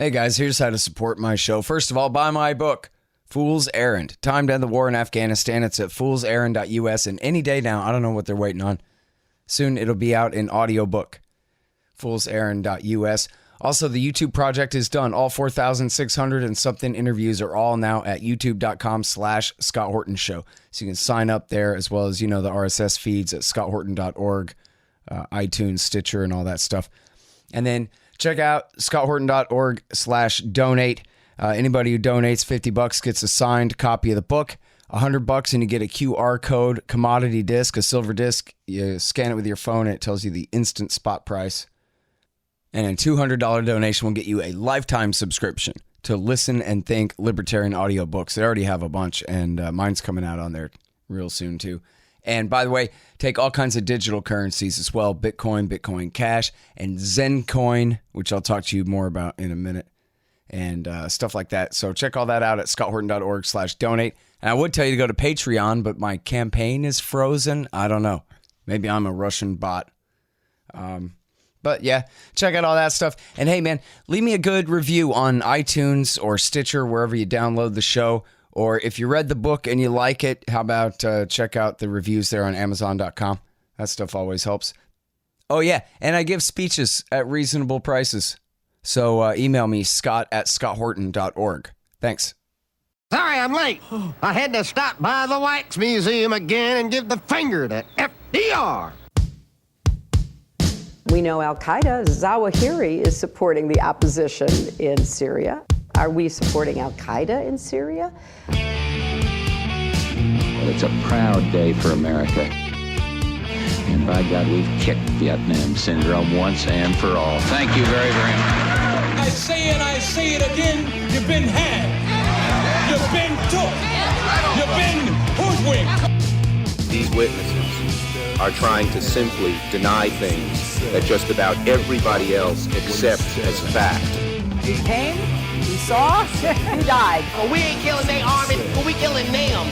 Hey guys, here's how to support my show. First of all, buy my book, Fool's Errand. Time to End the War in Afghanistan. It's at foolserrand.us, and any day now, I don't know what they're waiting on. Soon it'll be out in audiobook, foolserrand.us. Also, the YouTube project is done. All 4,600 and something interviews are all now at youtube.com/Scott Horton Show. So you can sign up there, as well as, the RSS feeds at scotthorton.org, iTunes, Stitcher, and all that stuff. And then check out scotthorton.org/donate. Anybody who donates $50 gets a signed copy of the book. $100 and you get a QR code commodity disc, a silver disc. You scan it with your phone and it tells you the instant spot price. And a $200 donation will get you a lifetime subscription to Listen and Think Libertarian audiobooks. They already have a bunch, and mine's coming out on there real soon too. And by the way, take all kinds of digital currencies as well. Bitcoin, Bitcoin Cash, and Zencoin, which I'll talk to you more about in a minute, and stuff like that. So check all that out at scotthorton.org/donate. And I would tell you to go to Patreon, but my campaign is frozen. I don't know. Maybe I'm a Russian bot. But yeah, check out all that stuff. And hey, man, leave me a good review on iTunes or Stitcher, wherever you download the show. Or if you read the book and you like it, how about check out the reviews there on Amazon.com. That stuff always helps. Oh, yeah, and I give speeches at reasonable prices. So email me, scott@scotthorton.org. Thanks. Sorry I'm late. I had to stop by the Wax Museum again and give the finger to FDR. We know Al-Qaeda, Zawahiri, is supporting the opposition in Syria. Are we supporting Al-Qaeda in Syria? Well, it's a proud day for America. And by God, we've kicked Vietnam syndrome once and for all. Thank you very, very much. I say and I say it again, you've been had. You've been took. You've been hoodwinked. These witnesses are trying to simply deny things that just about everybody else accepts as fact. He came, he saw, he died. Well, we ain't killing their army, but we killing them.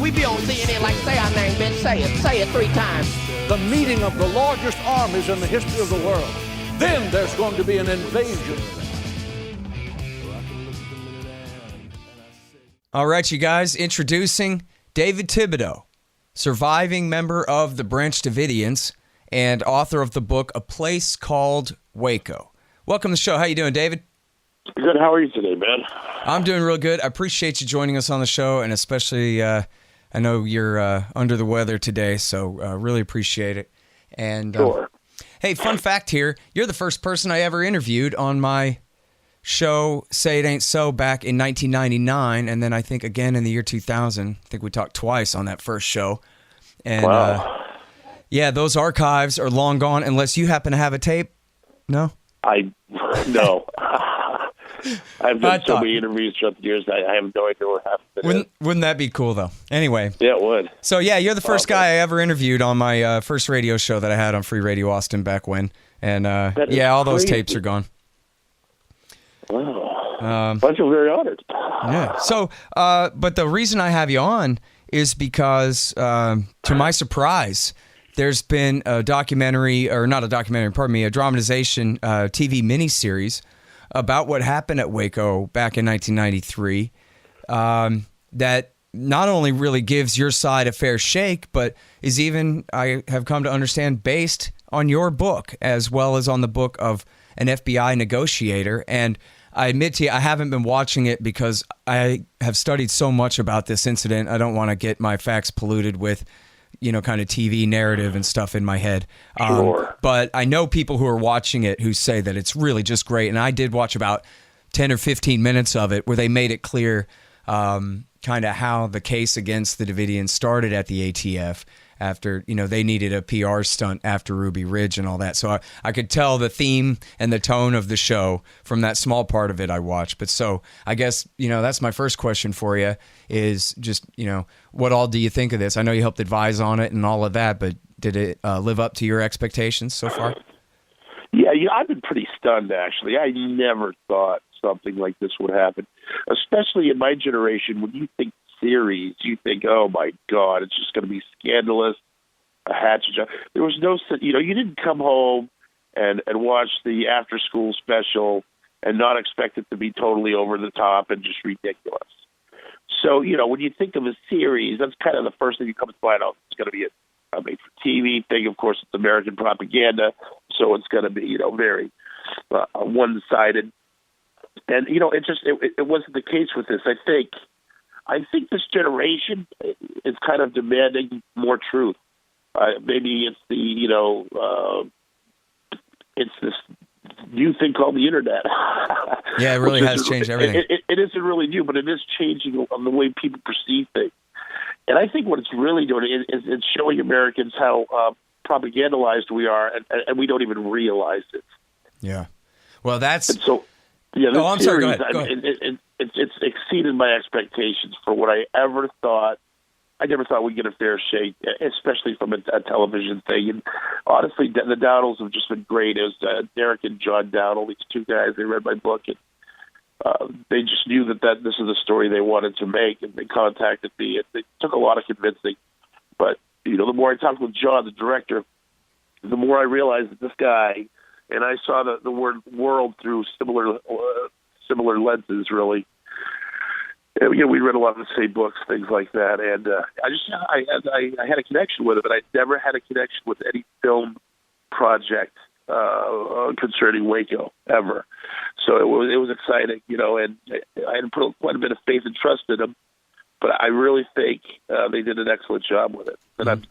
We be on CNN like, say our name, bitch, say it 3 times. The meeting of the largest armies in the history of the world. Then there's going to be an invasion. All right, you guys, introducing David Thibodeau, surviving member of the Branch Davidians and author of the book A Place Called Waco. Welcome to the show. How you doing, David? Good. How are you today, man? I'm doing real good. I appreciate you joining us on the show, and especially I know you're under the weather today, so really appreciate it. And sure. Hey, fun fact here. You're the first person I ever interviewed on my show, Say It Ain't So, back in 1999, and then I think again in the year 2000. I think we talked twice on that first show. And wow. Yeah, those archives are long gone unless you happen to have a tape. No? No. I've done so many interviews throughout the years, I have no idea what happened. Wouldn't that be cool, though? Anyway. Yeah, it would. So, yeah, you're the first guy I ever interviewed on my first radio show that I had on Free Radio Austin back when. And, yeah, all those tapes are gone. Wow. I feel very honored. Yeah. So, but the reason I have you on is because, to my surprise, there's been a documentary, or not a documentary, pardon me, a dramatization TV miniseries about what happened at Waco back in 1993 that not only really gives your side a fair shake, but is even, I have come to understand, based on your book as well as on the book of an FBI negotiator. And I admit to you, I haven't been watching it because I have studied so much about this incident. I don't want to get my facts polluted with, kind of TV narrative and stuff in my head. Sure. But I know people who are watching it who say that it's really just great. And I did watch about 10 or 15 minutes of it where they made it clear kind of how the case against the Davidians started at the ATF after, they needed a PR stunt after Ruby Ridge and all that. So I could tell the theme and the tone of the show from that small part of it I watched. But so I guess, that's my first question for you is just, what all do you think of this? I know you helped advise on it and all of that, but did it live up to your expectations so far? Yeah, I've been pretty stunned, actually. I never thought something like this would happen, especially in my generation. When you think series, you think, oh my God, it's just going to be scandalous, a hatchet job. There was no, you didn't come home and watch the after school special and not expect it to be totally over the top and just ridiculous. So, when you think of a series, that's kind of the first thing you come to find out. It's going to be a made-for-TV thing. Of course, it's American propaganda, so it's going to be, very one-sided. And, it wasn't the case with this. I think this generation is kind of demanding more truth. Maybe it's it's this new thing called the internet. Yeah, it really has changed everything. It isn't really new, but it is changing on the way people perceive things. And I think what it's really doing is it's showing Americans how propagandalized we are, and we don't even realize it. Yeah. Well, that's... And so, yeah, oh, I'm sorry. Go ahead. It's exceeded my expectations for what I ever thought. I never thought we'd get a fair shake, especially from a television thing. And honestly, the Dowdles have just been great. It was Derek and John Dowdle, these two guys. They read my book, and they just knew that this is the story they wanted to make, and they contacted me. It took a lot of convincing. But, the more I talked with John, the director, the more I realized that this guy, and I saw the word world through similar lenses, really. We read a lot of the same books, things like that, and I had a connection with him, but I never had a connection with any film project concerning Waco ever. So it was exciting, and I had put quite a bit of faith and trust in him. But I really think they did an excellent job with it, and I'm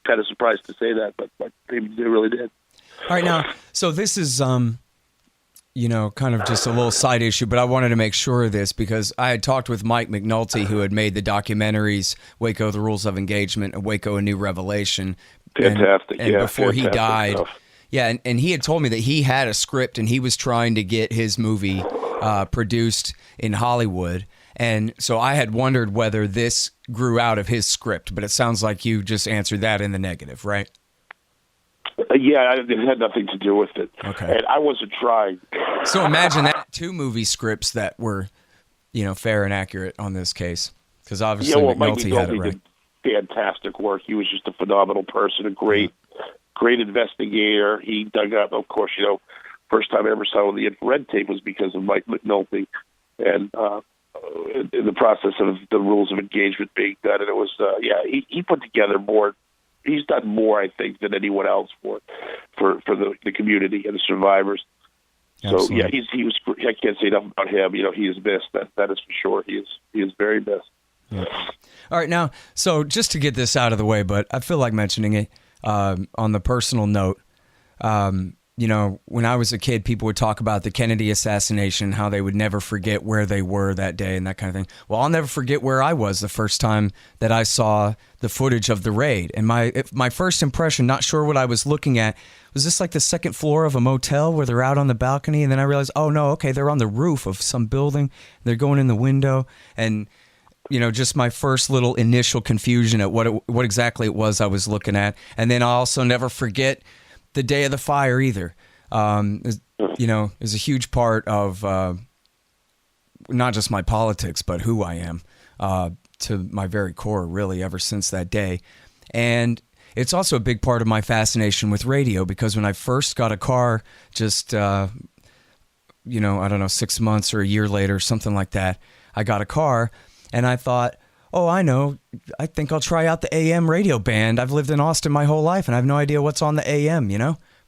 kind of surprised to say that, but they really did. All right, now, so this is kind of just a little side issue, but I wanted to make sure of this because I had talked with Mike McNulty, who had made the documentaries Waco, The Rules of Engagement, and Waco, A New Revelation. Fantastic. And before he died. Stuff. Yeah, and he had told me that he had a script and he was trying to get his movie produced in Hollywood. And so I had wondered whether this grew out of his script, but it sounds like you just answered that in the negative, right? Yeah, it had nothing to do with it. Okay. And I wasn't trying. So imagine that, 2 movie scripts that were, fair and accurate on this case. Because obviously McNulty had it right. Did fantastic work. He was just a phenomenal person, a great investigator. He dug up, of course, first time I ever saw the infrared tape was because of Mike McNulty. And in the process of the rules of engagement being done, and it was, he put together more. He's done more, I think, than anyone else for the community and the survivors. Absolutely. So he was. I can't say enough about him. He is missed. That is for sure. He is very missed. Yeah. All right, now, so just to get this out of the way, but I feel like mentioning it on the personal note. When I was a kid, people would talk about the Kennedy assassination, how they would never forget where they were that day and that kind of thing. Well, I'll never forget where I was the first time that I saw the footage of the raid. And my first impression, not sure what I was looking at, was this like the second floor of a motel where they're out on the balcony? And then I realized, oh no, okay, they're on the roof of some building. They're going in the window. And, just my first little initial confusion at what exactly it was I was looking at. And then I'll also never forget the day of the fire either. Is a huge part of not just my politics, but who I am to my very core, really, ever since that day. And it's also a big part of my fascination with radio because when I first got a car just, 6 months or a year later, something like that, I got a car and I thought, oh, I know. I think I'll try out the AM radio band. I've lived in Austin my whole life, and I have no idea what's on the AM,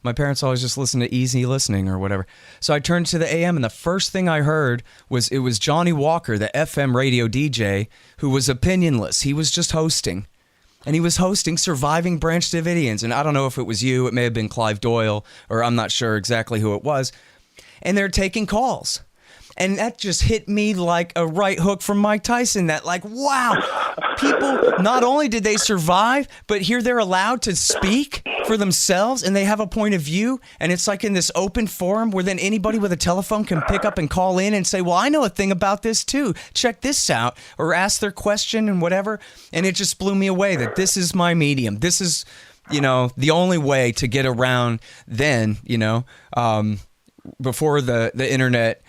My parents always just listened to easy listening or whatever. So I turned to the AM, and the first thing I heard was Johnny Walker, the FM radio DJ, who was opinionless. He was just hosting. And he was hosting Surviving Branch Davidians. And I don't know if it was you. It may have been Clive Doyle, or I'm not sure exactly who it was. And they're taking calls. And that just hit me like a right hook from Mike Tyson. That like, wow, people, not only did they survive, but here they're allowed to speak for themselves and they have a point of view. And it's like in this open forum where then anybody with a telephone can pick up and call in and say, well, I know a thing about this too. Check this out, or ask their question and whatever. And it just blew me away that this is my medium. This is, the only way to get around then, before the internet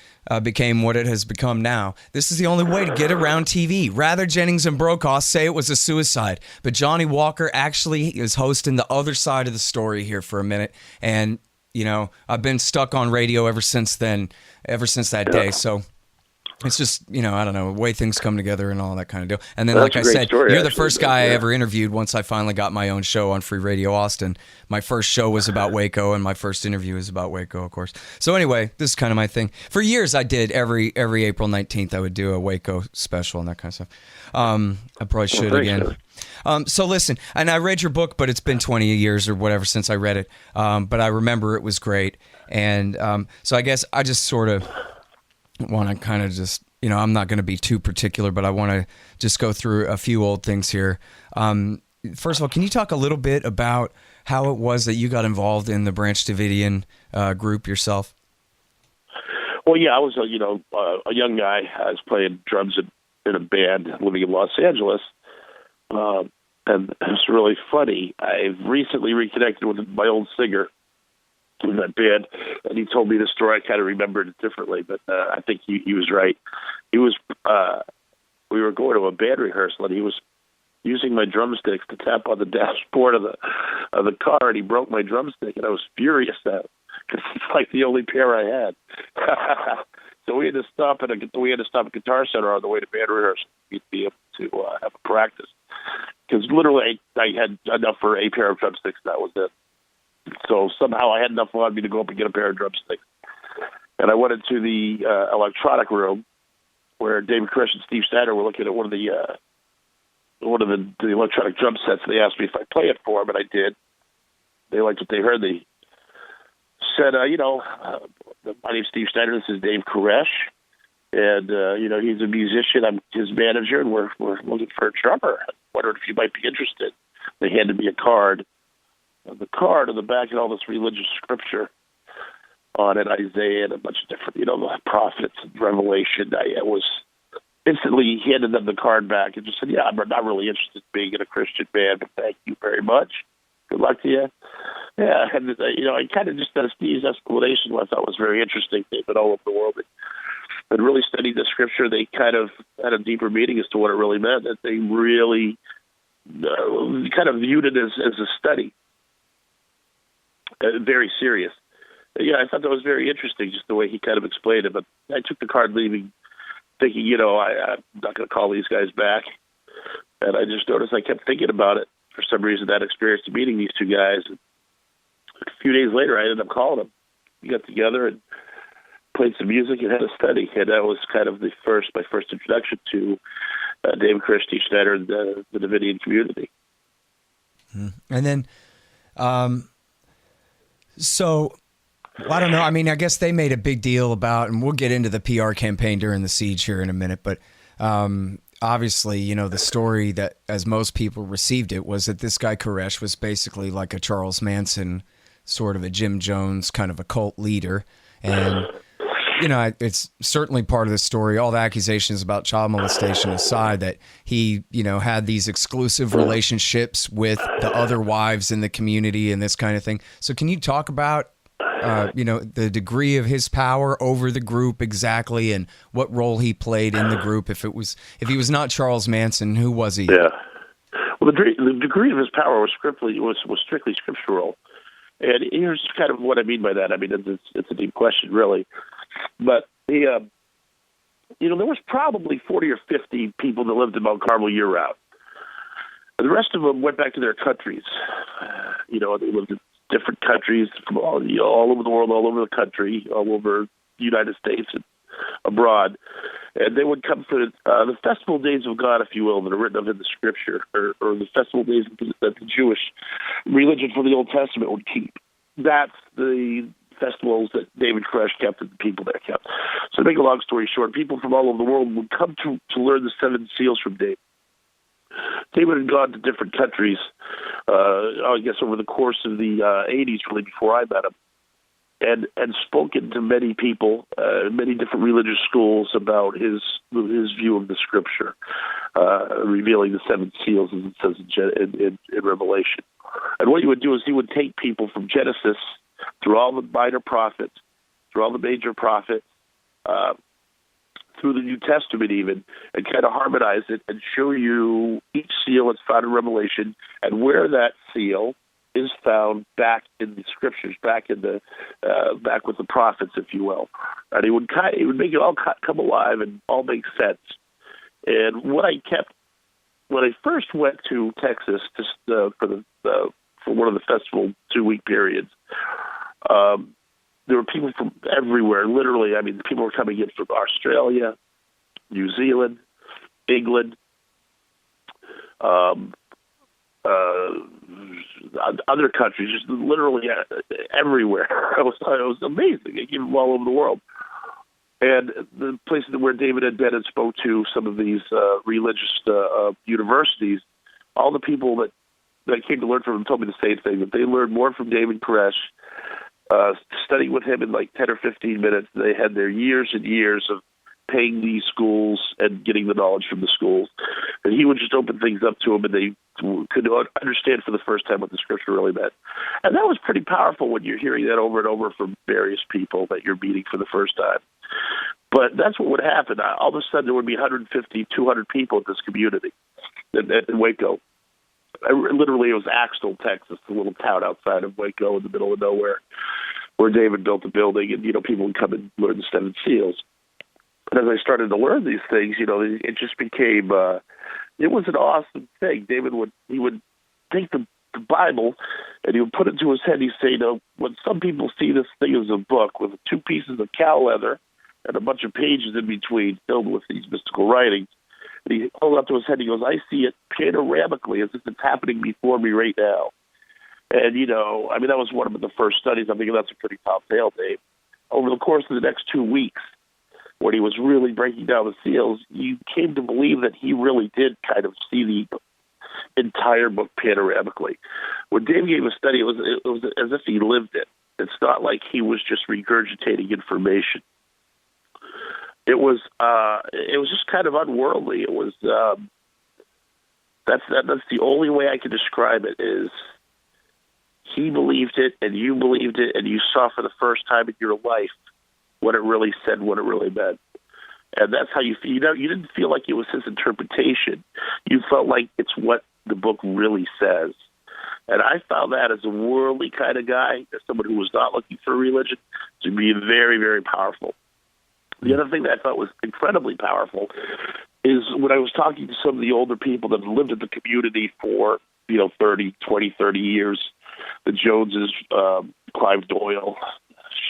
became what it has become now. This is the only way to get around TV. Rather, Jennings and Brokaw say it was a suicide, but Johnny Walker actually is hosting the other side of the story here for a minute, and I've been stuck on radio ever since then, ever since that day. So it's just, I don't know, the way things come together and all that kind of deal. And then, like I said, you're the first guy I ever interviewed once I finally got my own show on Free Radio Austin. My first show was about Waco, and my first interview was about Waco, of course. So anyway, this is kind of my thing. For years, I did every April 19th, I would do a Waco special and that kind of stuff. I probably should again. So listen, and I read your book, but it's been 20 years or whatever since I read it. But I remember it was great. And so I guess I just sort of want to kind of just, I'm not going to be too particular, but I want to just go through a few old things here. First of all, can you talk a little bit about how it was that you got involved in the Branch Davidian group yourself? Well, yeah, I was a young guy. I was playing drums in a band living in Los Angeles. And it's really funny. I've recently reconnected with my old singer in that band, and he told me the story. I kind of remembered it differently, but I think he was right. He was we were going to a band rehearsal, and he was using my drumsticks to tap on the dashboard of the car, and he broke my drumstick, and I was furious at him because it's like the only pair I had. So we had to stop at Guitar Center on the way to band rehearsal. We'd be able to have a practice because literally I had enough for a pair of drumsticks. That was it. So somehow I had enough on me to go up and get a pair of drumsticks. And I went into the electronic room where David Koresh and Steve Snyder were looking at one of the electronic drum sets. They asked me if I'd play it for them, and I did. They liked what they heard. They said, my name's Steve Snyder. This is Dave Koresh. And, he's a musician. I'm his manager, and we're looking for a drummer. I wondered if you might be interested. They handed me a card. The card on the back had all this religious scripture on it, Isaiah and a bunch of different, the prophets and Revelation. I was instantly handed them the card back and just said, yeah, I'm not really interested in being in a Christian band, but thank you very much. Good luck to you. Yeah, and, I kind of just had Steve's explanation, what I thought was very interesting. They've been all over the world and really studied the scripture. They kind of had a deeper meaning as to what it really meant, that they really kind of viewed it as a study. Very serious. Yeah, I thought that was very interesting, just the way he kind of explained it. But I took the card leaving, thinking, I'm not going to call these guys back. And I just noticed I kept thinking about it. For some reason, that experience of meeting these two guys. And a few days later, I ended up calling them. We got together and played some music and had a study. And that was kind of my first introduction to David Koresh, Steve Snyder, and the Davidian community. And then... So, I don't know. I mean, I guess they made a big deal about, and we'll get into the PR campaign during the siege here in a minute, but obviously, the story that, as most people received it, was that this guy Koresh was basically like a Charles Manson, sort of a Jim Jones kind of a cult leader. And, it's certainly part of the story, all the accusations about child molestation aside, that he, had these exclusive relationships with the other wives in the community and this kind of thing. So can you talk about, the degree of his power over the group exactly, and what role he played in the group? If he was not Charles Manson, who was he? Yeah. Well, the degree of his power was strictly scriptural. And here's kind of what I mean by that. I mean, it's a deep question, really. But there was probably 40 or 50 people that lived in Mount Carmel year-round. The rest of them went back to their countries. They lived in different countries from all over the world, all over the country, all over the United States and abroad. And they would come for the festival days of God, if you will, that are written of in the Scripture, or the festival days that the Jewish religion for the Old Testament would keep. That's the festivals that David Koresh kept and the people there kept. So to make a long story short, people from all over the world would come to learn the 7 seals from David. David had gone to different countries, I guess over the course of the 80s, really, before I met him, and spoken to many people, many different religious schools about his view of the Scripture, revealing the 7 seals, as it says in Revelation. And what he would do is he would take people from Genesis through all the minor prophets, through all the major prophets, through the New Testament even, and kind of harmonize it and show you each seal that's found in Revelation and where that seal is found back in the scriptures, back with the prophets, if you will. And he would make it all come alive and all make sense. And when I first went to Texas just for one of the festival 2-week periods, there were people from everywhere. Literally, I mean, people were coming in from Australia, New Zealand, England, other countries, just literally everywhere. It was amazing. They came from all over the world. And the places where David had been and spoke to some of these religious universities, all the people that came to learn from him told me the same thing, that they learned more from David Koresh, studying with him in like 10 or 15 minutes. They had their years and years of paying these schools and getting the knowledge from the schools. And he would just open things up to them, and they could understand for the first time what the scripture really meant. And that was pretty powerful when you're hearing that over and over from various people that you're meeting for the first time. But that's what would happen. All of a sudden, there would be 150, 200 people at this community in Waco. Literally, it was Axtell, Texas, a little town outside of Waco in the middle of nowhere, where David built a building, and, people would come and learn the 7 seals. But as I started to learn these things, it just became, it was an awesome thing. David would take the Bible and he would put it to his head. He'd say, when some people see this thing as a book with 2 pieces of cow leather and a bunch of pages in between filled with these mystical writings, and he held it up to his head, he goes, I see it panoramically as if it's happening before me right now. And, that was one of the first studies. I'm thinking that's a pretty top tale, Dave. Over the course of the next 2 weeks, when he was really breaking down the seals, you came to believe that he really did kind of see the entire book panoramically. When Dave gave a study, it was as if he lived it. It's not like he was just regurgitating information. It was just kind of unworldly. It was that's the only way I can describe it. Is he believed it, and you believed it, and you saw for the first time in your life what it really said, what it really meant. And that's how you feel. You didn't feel like it was his interpretation. You felt like it's what the book really says. And I found that as a worldly kind of guy, as someone who was not looking for religion, to be very, very powerful. The other thing that I thought was incredibly powerful is when I was talking to some of the older people that had lived in the community for, 30 years, the Joneses, Clive Doyle,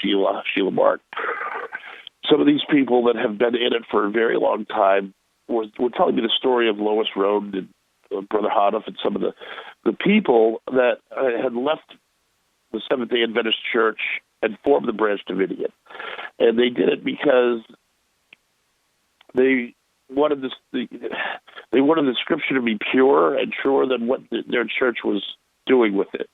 Sheila Mark. Some of these people that have been in it for a very long time were telling me the story of Lois Road and Brother Hodoff and some of the people that had left the Seventh-day Adventist Church and formed the Branch Davidian. And they did it because they wanted the scripture to be pure and truer than what their church was doing with it.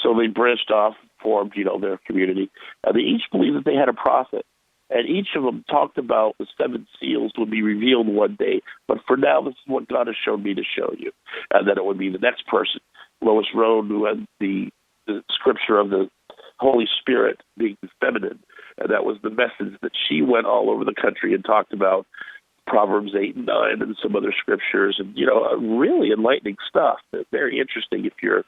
So they branched off, formed, their community. And they each believed that they had a prophet. And each of them talked about the 7 seals would be revealed one day. But for now, this is what God has shown me to show you. And then it would be the next person, Lois Road, who had the scripture of the Holy Spirit being feminine. And that was the message that she went all over the country and talked about, Proverbs 8 and 9 and some other scriptures. And, really enlightening stuff. Very interesting if you're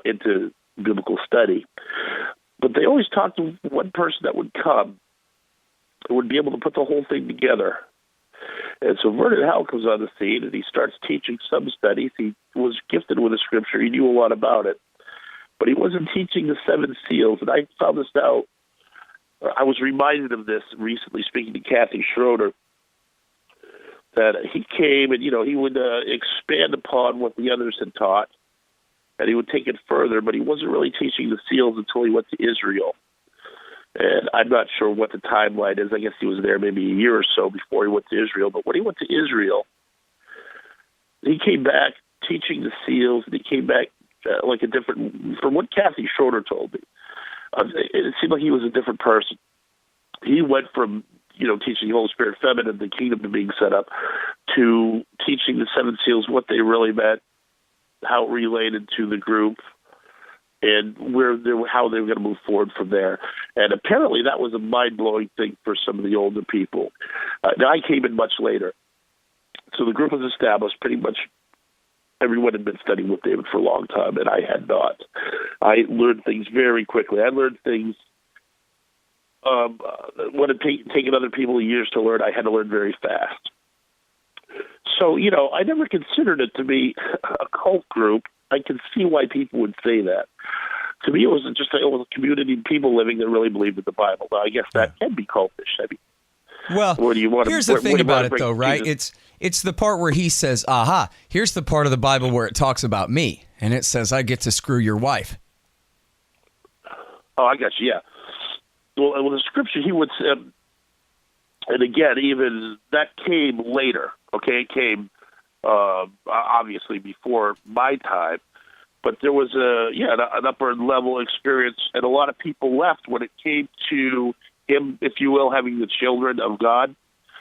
into biblical study. But they always talked to one person that would come and would be able to put the whole thing together. And so Vernon Howell comes on the scene, and he starts teaching some studies. He was gifted with a scripture. He knew a lot about it. But he wasn't teaching the 7 seals. And I found this out. I was reminded of this recently speaking to Kathy Schroeder, that he came and, he would expand upon what the others had taught, and he would take it further, but he wasn't really teaching the seals until he went to Israel. And I'm not sure what the timeline is. I guess he was there maybe a year or so before he went to Israel. But when he went to Israel, he came back teaching the seals, and he came back like a different, from what Kathy Schroeder told me, it seemed like he was a different person. He went from, teaching the Holy Spirit feminine, the kingdom being set up, to teaching the 7 seals, what they really meant, how it related to the group, and how they were going to move forward from there. And apparently that was a mind-blowing thing for some of the older people. Now, I came in much later. So the group was established pretty much everyone had been studying with David for a long time, and I had not. I learned things very quickly. I learned things what had taken other people years to learn. I had to learn very fast. So, I never considered it to be a cult group. I can see why people would say that. To me, it was a community of people living that really believed in the Bible. Now, I guess that can be cultish. I mean, well, here's the thing about it, though, right? It's the part where he says, aha, here's the part of the Bible where it talks about me, and it says I get to screw your wife. Oh, I got you, yeah. Well, the scripture, he would say, and again, even that came later, okay? It came, obviously, before my time, but there was an upper level experience, and a lot of people left when it came to him, if you will, having the children of God.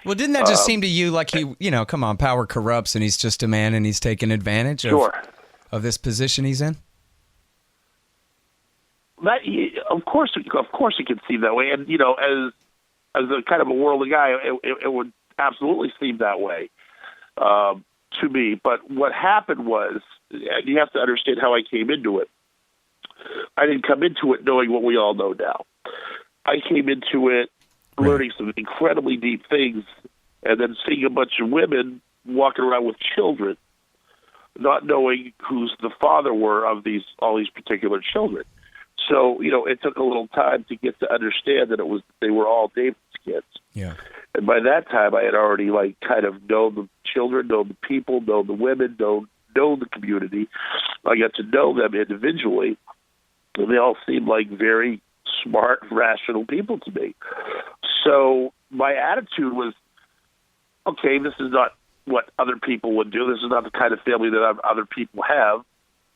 Well, didn't that just seem to you like he, come on, power corrupts, and he's just a man, and he's taking advantage of this position he's in? That, of course, it could seem that way, and as a kind of a worldly guy, it would absolutely seem that way to me. But what happened was, and you have to understand how I came into it. I didn't come into it knowing what we all know now. I came into it learning some incredibly deep things, and then seeing a bunch of women walking around with children, not knowing who's the father were of all these particular children. So, it took a little time to get to understand that they were all David's kids. Yeah. And by that time, I had already kind of known the children, known the people, known the women, known the community. I got to know them individually, and they all seemed like very smart, rational people to me. So my attitude was, okay, this is not what other people would do. This is not the kind of family that other people have.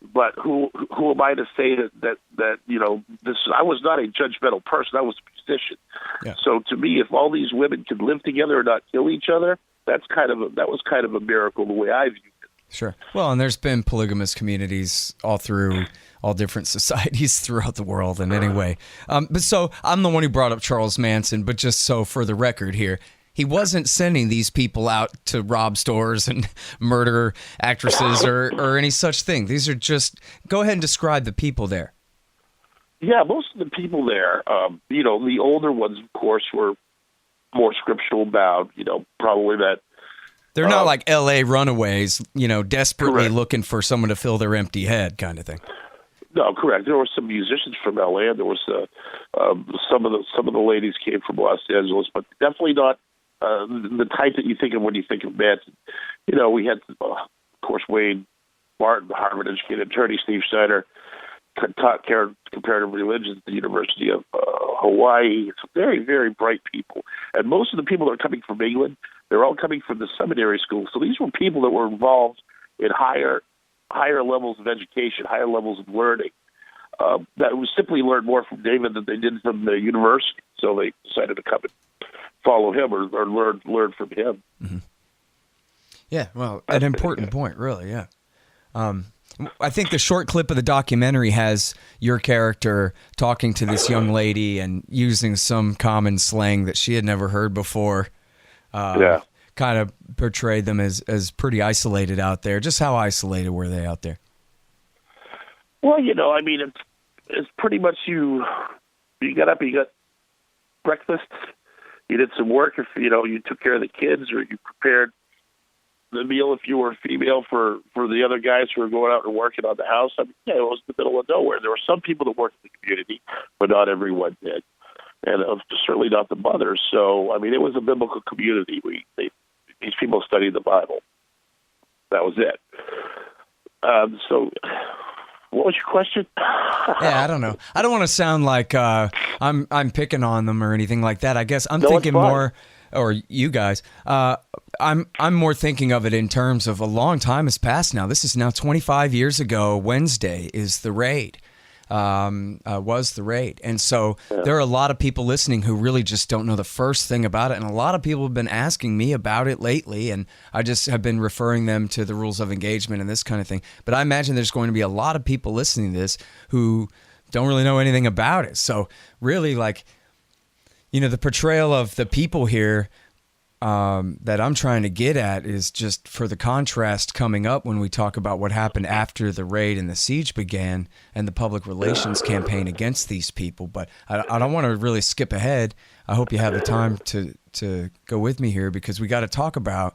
But who am I to say that this? I was not a judgmental person. I was a musician. Yeah. So to me, if all these women could live together and not kill each other, that was kind of a miracle the way I viewed it. Sure. Well, and there's been polygamous communities all through all different societies throughout the world. And anyway, but so I'm the one who brought up Charles Manson. But just so for the record here, he wasn't sending these people out to rob stores and murder actresses or any such thing. These are just, go ahead and describe the people there. Yeah, most of the people there, the older ones, of course, were more scriptural bound, probably that. They're not like L.A. runaways, desperately correct. Looking for someone to fill their empty head kind of thing. No, correct. There were some musicians from L.A. and there was some of the ladies came from Los Angeles, but definitely not the type that you think of when you think of Manson. We had, of course, Wayne Martin, the Harvard-educated attorney, Steve Schneider, taught comparative religions at the University of Hawaii. It's very, very bright people. And most of the people that are coming from England, they're all coming from the seminary school. So these were people that were involved in higher levels of education, higher levels of learning, that would simply learn more from David than they did from the university. So they decided to come and follow him or learn from him. Mm-hmm. Yeah, well, an important point, really, yeah. I think the short clip of the documentary has your character talking to this young lady and using some common slang that she had never heard before. Kind of portrayed them as pretty isolated out there. Just how isolated were they out there? Well, it's pretty much you got up, you got breakfast, you did some work, if you took care of the kids, or you prepared the meal if you were female for the other guys who were going out and working on the house. It was in the middle of nowhere. There were some people that worked in the community, but not everyone did, and certainly not the mothers. So, it was a biblical community. These people studied the Bible. That was it. So, what was your question? Yeah, I don't know. I don't want to sound like I'm picking on them or anything like that. I guess I'm thinking more, or you guys. I'm more thinking of it in terms of a long time has passed now. This is now 25 years ago. Wednesday is the raid. Was the raid. And so there are a lot of people listening who really just don't know the first thing about it. And a lot of people have been asking me about it lately. And I just have been referring them to the rules of engagement and this kind of thing. But I imagine there's going to be a lot of people listening to this who don't really know anything about it. So really, the portrayal of the people here that I'm trying to get at is just for the contrast coming up when we talk about what happened after the raid and the siege began and the public relations campaign against these people. But I don't want to really skip ahead. I hope you have the time to go with me here, because we got to talk about,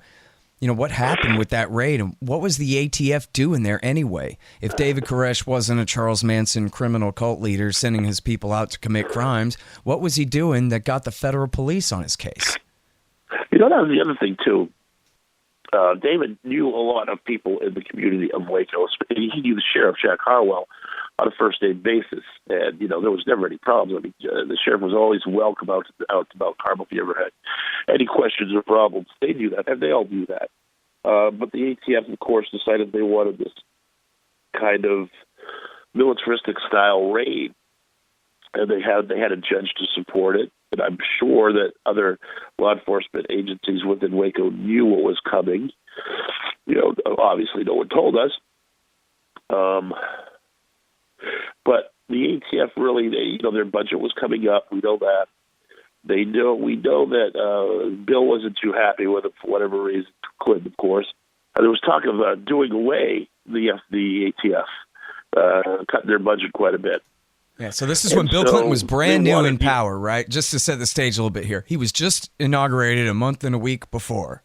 what happened with that raid and what was the ATF doing there anyway? If David Koresh wasn't a Charles Manson criminal cult leader sending his people out to commit crimes, what was he doing that got the federal police on his case? That was the other thing, too. David knew a lot of people in the community of Waco. He knew the sheriff, Jack Harwell, on a first-name basis. And, there was never any problems. I mean, the sheriff was always welcome out to Mount Carmel if he ever had any questions or problems. They knew that, and they all knew that. But the ATF, of course, decided they wanted this kind of militaristic-style raid. And they had a judge to support it. And I'm sure that other law enforcement agencies within Waco knew what was coming. Obviously no one told us. But the ATF really, their budget was coming up. We know that. We know that Bill wasn't too happy with it for whatever reason. Clinton, of course. There was talk of doing away the ATF, cutting their budget quite a bit. Yeah, so this is when Bill Clinton was brand new in power, right? Just to set the stage a little bit here. He was just inaugurated a month and a week before.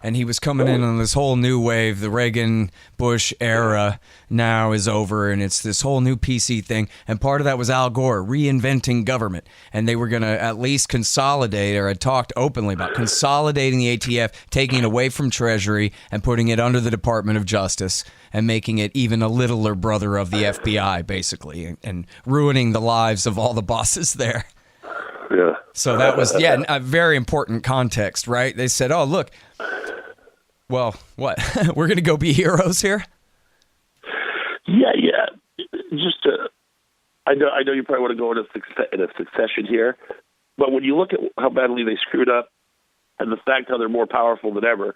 And he was coming in on this whole new wave. The Reagan-Bush era now is over, and it's this whole new PC thing. And part of that was Al Gore reinventing government. And they were going to at least consolidate, or had talked openly about consolidating the ATF, taking it away from Treasury and putting it under the Department of Justice and making it even a littler brother of the FBI, basically, and ruining the lives of all the bosses there. Yeah. So that was, a very important context, right? They said, oh, look, well, what? We're going to go be heroes here? Yeah. Just, I know you probably want to go in a succession here, but when you look at how badly they screwed up and the fact how they're more powerful than ever,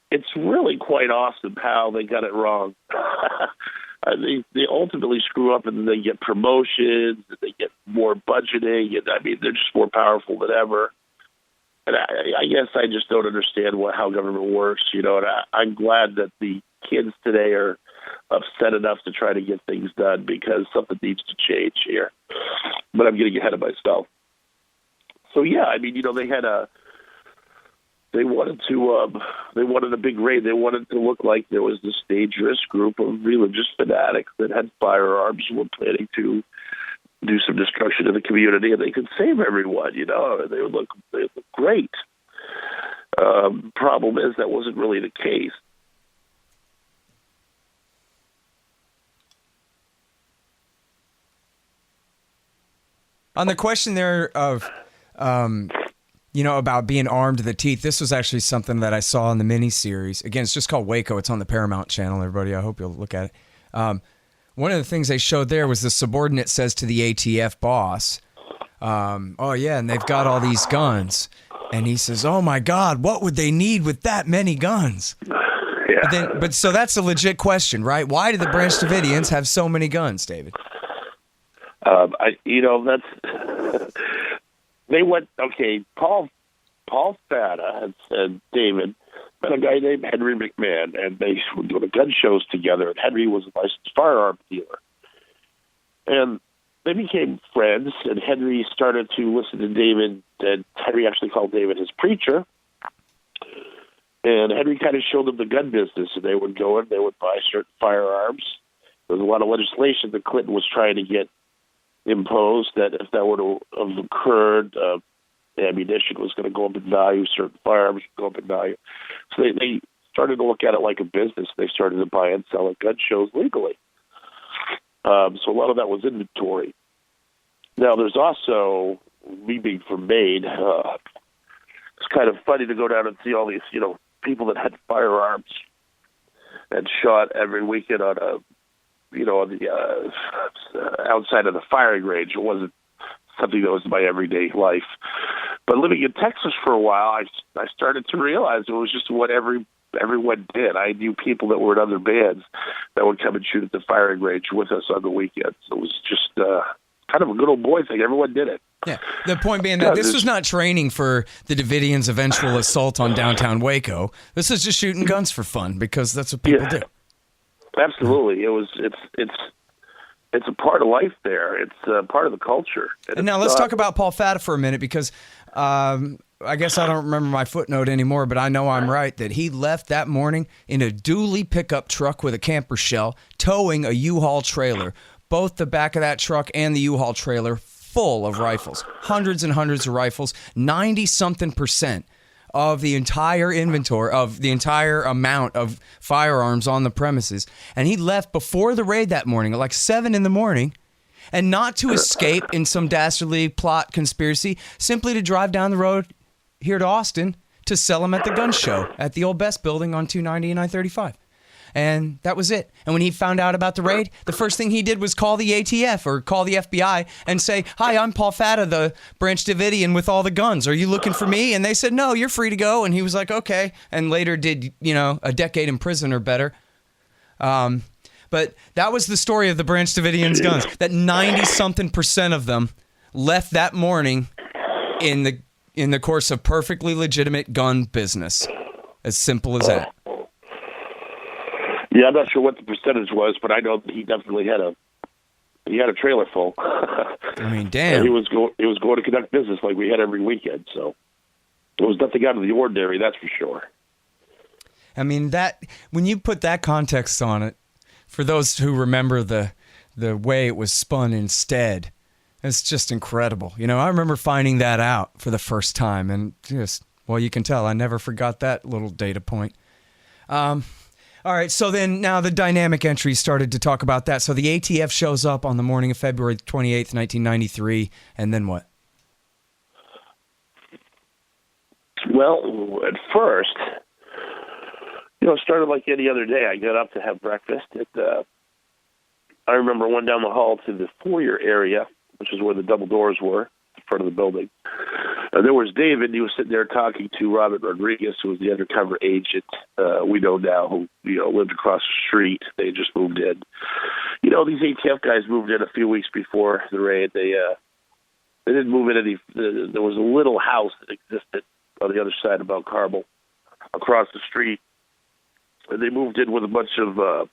it's really quite awesome how they got it wrong. They ultimately screw up, and then they get promotions, and they get more budgeting, and they're just more powerful than ever. And I guess I just don't understand how government works, and I'm glad that the kids today are upset enough to try to get things done, because something needs to change here. But I'm getting ahead of myself. So they wanted a big raid. They wanted to look like there was this dangerous group of religious fanatics that had firearms and were planning to do some destruction in the community, and they could save everyone. They would look great. Problem is that wasn't really the case. On the question there of, about being armed to the teeth, this was actually something that I saw in the miniseries. Again, it's just called Waco. It's on the Paramount channel, everybody. I hope you'll look at it. One of the things they showed there was the subordinate says to the ATF boss, oh, yeah, and they've got all these guns. And he says, oh, my God, what would they need with that many guns? Yeah. But so that's a legit question, right? Why do the Branch Davidians have so many guns, David? They went, okay, Paul Fata had said, David, met a guy named Henry McMahon, and they would go to gun shows together, and Henry was a licensed firearm dealer. And they became friends, and Henry started to listen to David, and Henry actually called David his preacher. And Henry kind of showed them the gun business, and they would go in, they would buy certain firearms. There was a lot of legislation that Clinton was trying to get imposed, that if that were to have occurred, ammunition was going to go up in value, certain firearms would go up in value. So they started to look at it like a business. They started to buy and sell at gun shows legally. So a lot of that was inventory. Now, there's also, me being from Maine, it's kind of funny to go down and see all these, people that had firearms and shot every weekend on the outside of the firing range. It wasn't something that was my everyday life. But living in Texas for a while, I started to realize it was just what everyone did. I knew people that were in other bands that would come and shoot at the firing range with us on the weekends. It was just kind of a good old boy thing. Everyone did it. Yeah. The point being that this was not training for the Davidians' eventual assault on downtown Waco. This is just shooting guns for fun because that's what people do. Absolutely. It's a part of life there. It's a part of the culture. And now let's talk about Paul Fata for a minute because I guess I don't remember my footnote anymore, but I know I'm right that he left that morning in a dually pickup truck with a camper shell towing a U-Haul trailer. Both the back of that truck and the U-Haul trailer full of rifles, hundreds and hundreds of rifles, 90-something% of the entire inventory, of the entire amount of firearms on the premises. And he left before the raid that morning at like 7 in the morning, and not to escape in some dastardly plot conspiracy, simply to drive down the road here to Austin to sell them at the gun show at the old Best building on 290 and I-35. And that was it. And when he found out about the raid, the first thing he did was call the ATF or call the FBI and say, "Hi, I'm Paul Fata, the Branch Davidian with all the guns. Are you looking for me?" And they said, "No, you're free to go." And he was like, "Okay." And later did, a decade in prison or better. But that was the story of the Branch Davidians' guns. That 90-something% of them left that morning in the course of perfectly legitimate gun business. As simple as that. Yeah, I'm not sure what the percentage was, but I know that he definitely had a trailer full. I mean, damn. And he was going to conduct business like we had every weekend, so it was nothing out of the ordinary, that's for sure. I mean, that when you put that context on it, for those who remember the way it was spun instead, it's just incredible. I remember finding that out for the first time, and you can tell I never forgot that little data point. All right, so then now the dynamic entry started to talk about that. So the ATF shows up on the morning of February 28th, 1993, and then what? Well, at first, it started like any other day. I got up to have breakfast. I remember I went down the hall to the foyer area, which is where the double doors were, in front of the building. There was David. He was sitting there talking to Robert Rodriguez, who was the undercover agent we know now, who lived across the street. They just moved in. These ATF guys moved in a few weeks before the raid. They didn't move in any. There was a little house that existed on the other side of Mount Carmel, across the street, and they moved in with a bunch of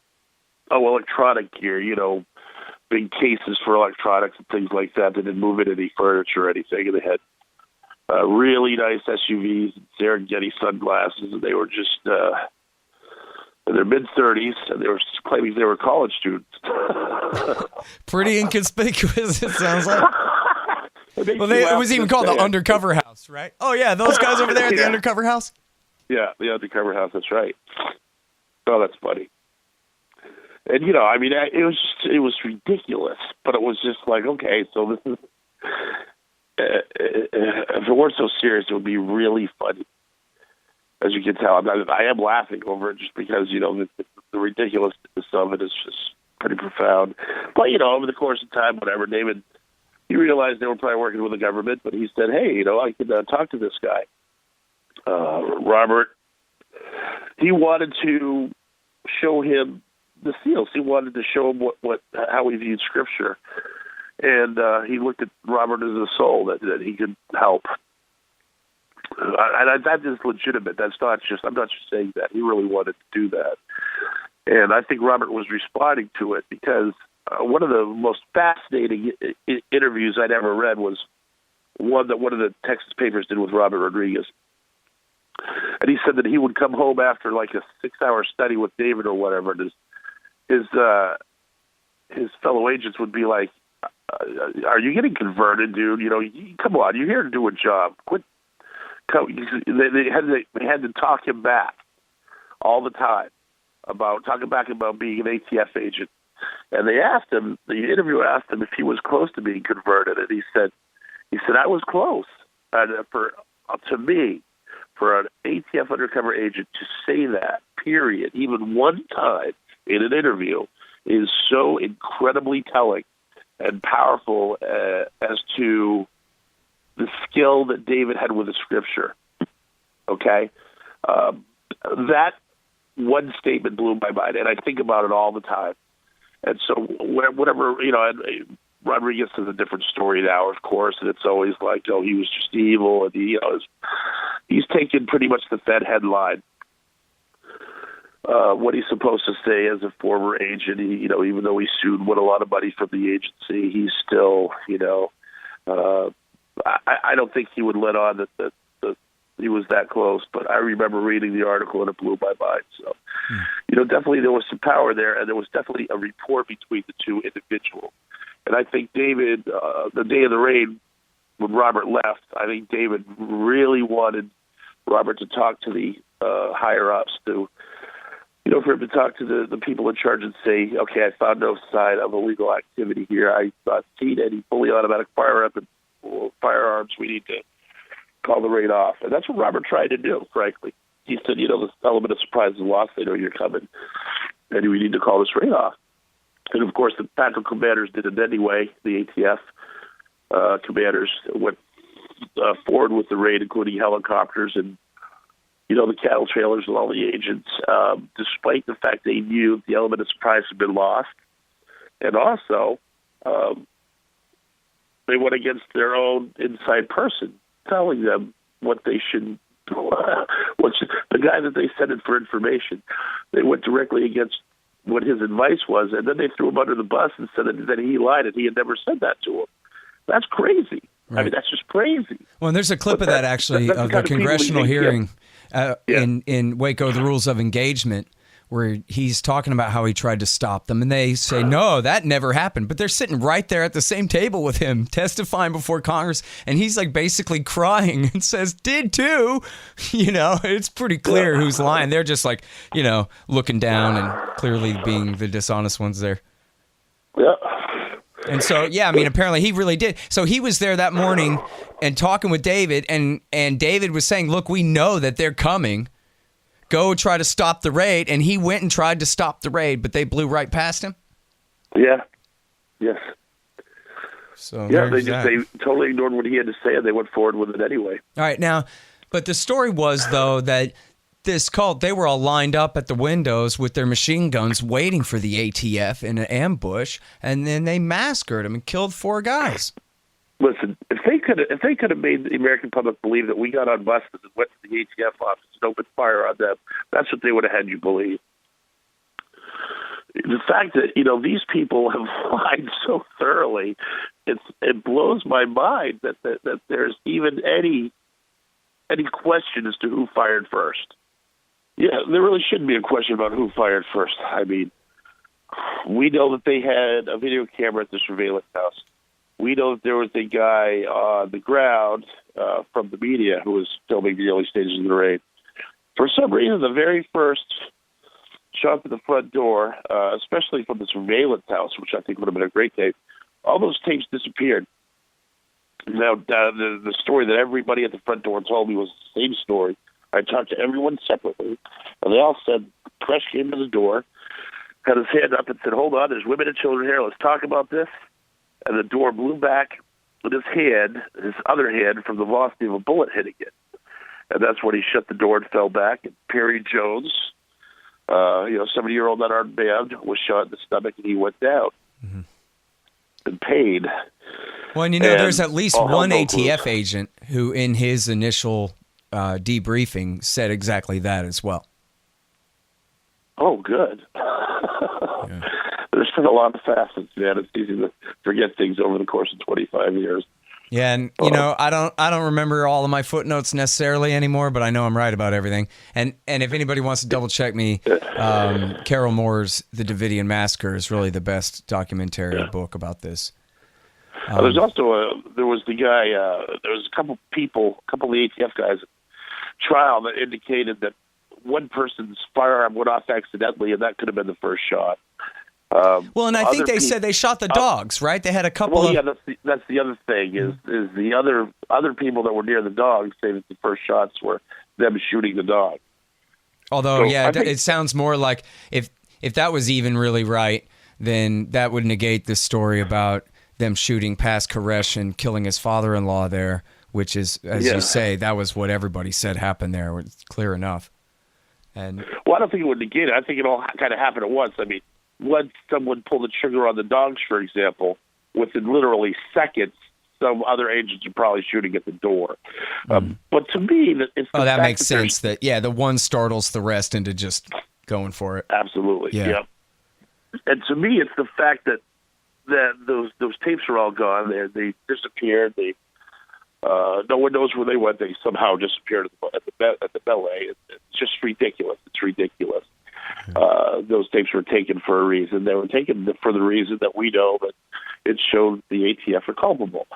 electronic gear. Big cases for electronics and things like that. They didn't move in any furniture or anything, and they had really nice SUVs and Serengeti sunglasses, and they were just in their mid-30s, and they were claiming they were college students. Pretty inconspicuous, it sounds like. It was even called the undercover house, right? Oh, yeah, those guys over there at the undercover house? Yeah, the undercover house, that's right. Oh, that's funny. And, it was ridiculous, but it was just like, okay, so this is, if it weren't so serious, it would be really funny. As you can tell, I am laughing over it just because, the ridiculousness of it is just pretty profound. But, over the course of time, whatever, David, he realized they were probably working with the government, but he said, hey, I could talk to this guy. Robert, he wanted to show him the seals. He wanted to show him how he viewed Scripture. And he looked at Robert as a soul that he could help. And that is legitimate. I'm not just saying that. He really wanted to do that. And I think Robert was responding to it because one of the most fascinating interviews I'd ever read was one that one of the Texas papers did with Robert Rodriguez. And he said that he would come home after like a 6-hour study with David or whatever, and his fellow agents would be like, are you getting converted, dude? Come on, you're here to do a job. Quit. They had to talk him back all the time about being an ATF agent. And the interviewer asked him if he was close to being converted, and he said I was close. And to me, for an ATF undercover agent to say that, period, even one time in an interview, is so incredibly telling and powerful as to the skill that David had with the Scripture. Okay? That one statement blew my mind, and I think about it all the time. And so whatever, Rodriguez is a different story now, of course, and it's always like, oh, he was just evil, and he's taken pretty much the Fed headline. What he's supposed to say as a former agent, even though he sued and won a lot of money from the agency, he's still, I don't think he would let on that he was that close. But I remember reading the article and it blew my mind. So, definitely there was some power there, and there was definitely a rapport between the two individuals. And I think David, the day of the raid, when Robert left, I think David really wanted Robert to talk to the higher-ups, for him to talk to the people in charge and say, okay, I found no sign of illegal activity here. I not seen any fully automatic firearms. We need to call the raid off. And that's what Robert tried to do, frankly. He said, the element of surprise is lost. They know you're coming, and we need to call this raid off. And, of course, the tactical commanders did it anyway. The ATF commanders went forward with the raid, including helicopters and, the cattle trailers and all the agents, despite the fact they knew the element of surprise had been lost. And also, they went against their own inside person, telling them what they should do. The guy that they sent in for information, they went directly against what his advice was, and then they threw him under the bus and said that he lied and he had never said that to him. That's crazy. Right. I mean, that's just crazy. Well, and there's a clip of that, actually, of the congressional hearing in Waco, the Rules of Engagement, where he's talking about how he tried to stop them, and they say, no, that never happened. But they're sitting right there at the same table with him, testifying before Congress, and he's like basically crying and says, did too. It's pretty clear who's lying. They're just like, looking down and clearly being the dishonest ones there. Yeah. And so, apparently he really did. So he was there that morning and talking with David, and David was saying, look, we know that they're coming. Go try to stop the raid. And he went and tried to stop the raid, but they blew right past him. Yeah. Yes. So they totally ignored what he had to say, and they went forward with it anyway. All right. Now, but the story was, though, that this cult, they were all lined up at the windows with their machine guns waiting for the ATF in an ambush, and then they massacred them and killed 4 guys. Listen, if they could have made the American public believe that we got on buses and went to the ATF office and opened fire on them, that's what they would have had you believe. The fact that, these people have lied so thoroughly, it blows my mind that there's even any question as to who fired first. Yeah, there really shouldn't be a question about who fired first. I mean, we know that they had a video camera at the surveillance house. We know that there was a guy on the ground from the media who was filming the early stages of the raid. For some reason, the very first shot to the front door, especially from the surveillance house, which I think would have been a great tape, all those tapes disappeared. Now, the story that everybody at the front door told me was the same story. I talked to everyone separately, and they all said Koresh came to the door, had his hand up and said, hold on, there's women and children here, let's talk about this. And the door blew back with his other hand, from the velocity of a bullet hitting it. And that's when he shut the door and fell back. And Perry Jones, 70-year-old unarmed man, was shot in the stomach, and he went down in pain. Well, and there's at least one ATF agent who, in his initial debriefing, said exactly that as well. Oh, good. Yeah. There's been a lot of facets, man. It's easy to forget things over the course of 25 years. Yeah, and I don't remember all of my footnotes necessarily anymore, but I know I'm right about everything. And if anybody wants to double check me, Carol Moore's The Davidian Massacre is really the best documentary book about this. There's also there was the guy. There was a couple of the ATF guys at trial that indicated that one person's firearm went off accidentally, and that could have been the first shot. Well, and I think they said they shot the dogs, right? They had a couple of... Yeah, that's the other thing, is the other people that were near the dogs say that the first shots were them shooting the dog. Although, it sounds more like if that was even really right, then that would negate the story about them shooting past Koresh and killing his father-in-law there, which is, as you say, that was what everybody said happened there. It's clear enough. And well, I don't think it would negate it. I think it all kind of happened at once. I mean, once someone pulled the trigger on the dogs, for example, within literally seconds, some other agents are probably shooting at the door. But to me, it's the that fact makes sense. That the one startles the rest into just going for it. Absolutely, Yeah. yep. And to me, it's the fact that those tapes are all gone. They disappeared. No one knows where they went. They somehow disappeared at the ballet. It's just ridiculous. It's ridiculous. Those tapes were taken for a reason. They were taken for the reason that we know that it showed the ATF are culpable.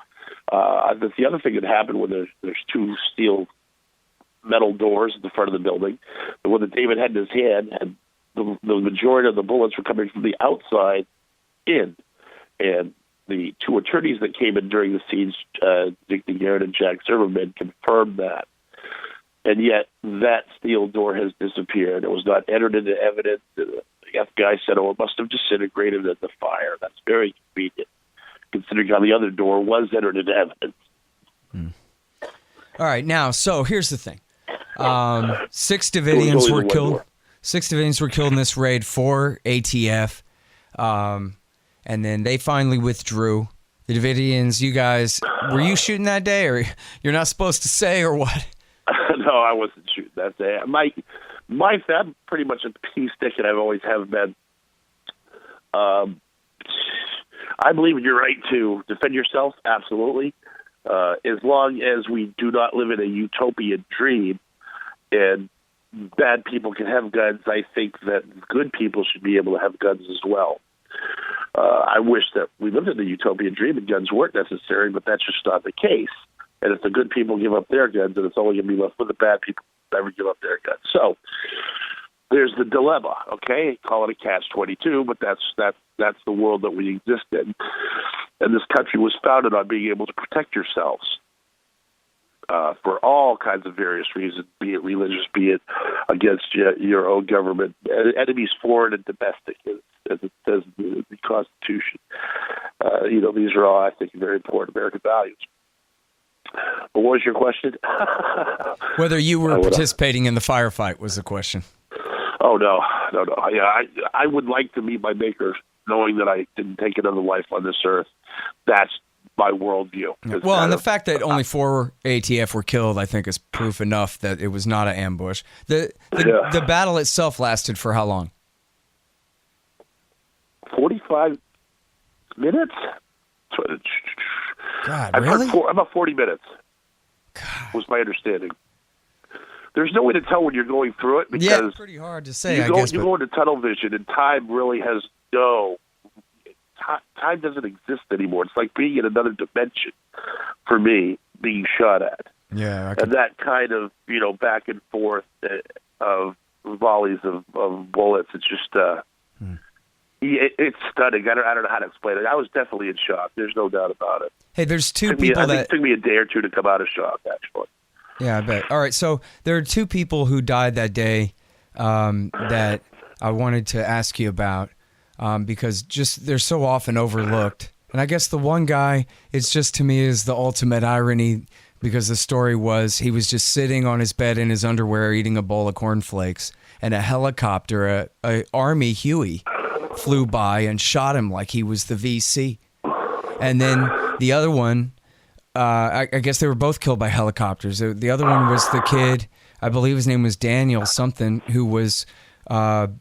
That's the other thing that happened when there's two steel metal doors at the front of the building. The one that David had in his hand, and the majority of the bullets were coming from the outside in. And the two attorneys that came in during the siege, Dick DeGarrett and Jack Zimmerman, confirmed that. And yet that steel door has disappeared. It was not entered into evidence. The FBI said, it must have disintegrated at the fire. That's very convenient, considering how the other door was entered into evidence. All right, now, so here's the thing. 6 Davidians were killed. Door. 6 Davidians were killed in this raid, 4 ATF. And then they finally withdrew. The Davidians, you guys, were you shooting that day, or you're not supposed to say, or what? No, I wasn't shooting that day. I'm pretty much a peace stick, and I've always have been. I believe in your right to defend yourself, absolutely. As long as we do not live in a utopian dream and bad people can have guns, I think that good people should be able to have guns as well. I wish that we lived in a utopian dream and guns weren't necessary, but that's just not the case. And if the good people give up their guns, then it's only going to be left with the bad people who never give up their guns. So there's the dilemma, okay? Call it a catch-22, but that's the world that we exist in. And this country was founded on being able to protect yourselves for all kinds of various reasons, be it religious, be it against your own government, enemies foreign and domestic, as it says in the Constitution. These are all, I think, very important American values. But what was your question? Whether you were participating in the firefight was the question. Oh, no. Yeah, I would like to meet my maker knowing that I didn't take another life on this earth. That's my worldview. Well, and the fact that only 4 ATF were killed, I think, is proof enough that it was not an ambush. The battle itself lasted for how long? 45 minutes? God, I've really? heard about 40 minutes was my understanding. There's no way to tell when you're going through it because it's pretty hard to say, you go into tunnel vision and time really has time doesn't exist anymore. It's like being in another dimension for me, being shot at. Yeah. And that kind of, back and forth of volleys of bullets, it's just, it's stunning. I don't know how to explain it. I was definitely in shock. There's no doubt about it. Hey, there's two I think people it took me a day or two to come out of shock, actually. Yeah, I bet. All right, so there are 2 people who died that day that I wanted to ask you about because just they're so often overlooked. And I guess the one guy, it's just to me is the ultimate irony because the story was he was just sitting on his bed in his underwear eating a bowl of cornflakes, and a helicopter, a Army Huey, flew by and shot him like he was the VC. And then the other one, I guess they were both killed by helicopters. The other one was the kid, I believe his name was Daniel something, who was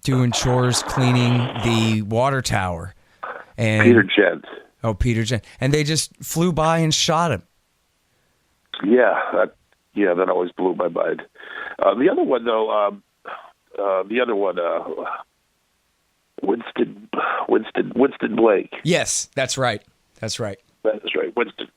doing chores cleaning the water tower. And Peter Gent. Oh, Peter Gent. And they just flew by and shot him. Yeah, that always blew my mind. The other one, though, Winston Blake. Yes, that's right. That's right. Winston.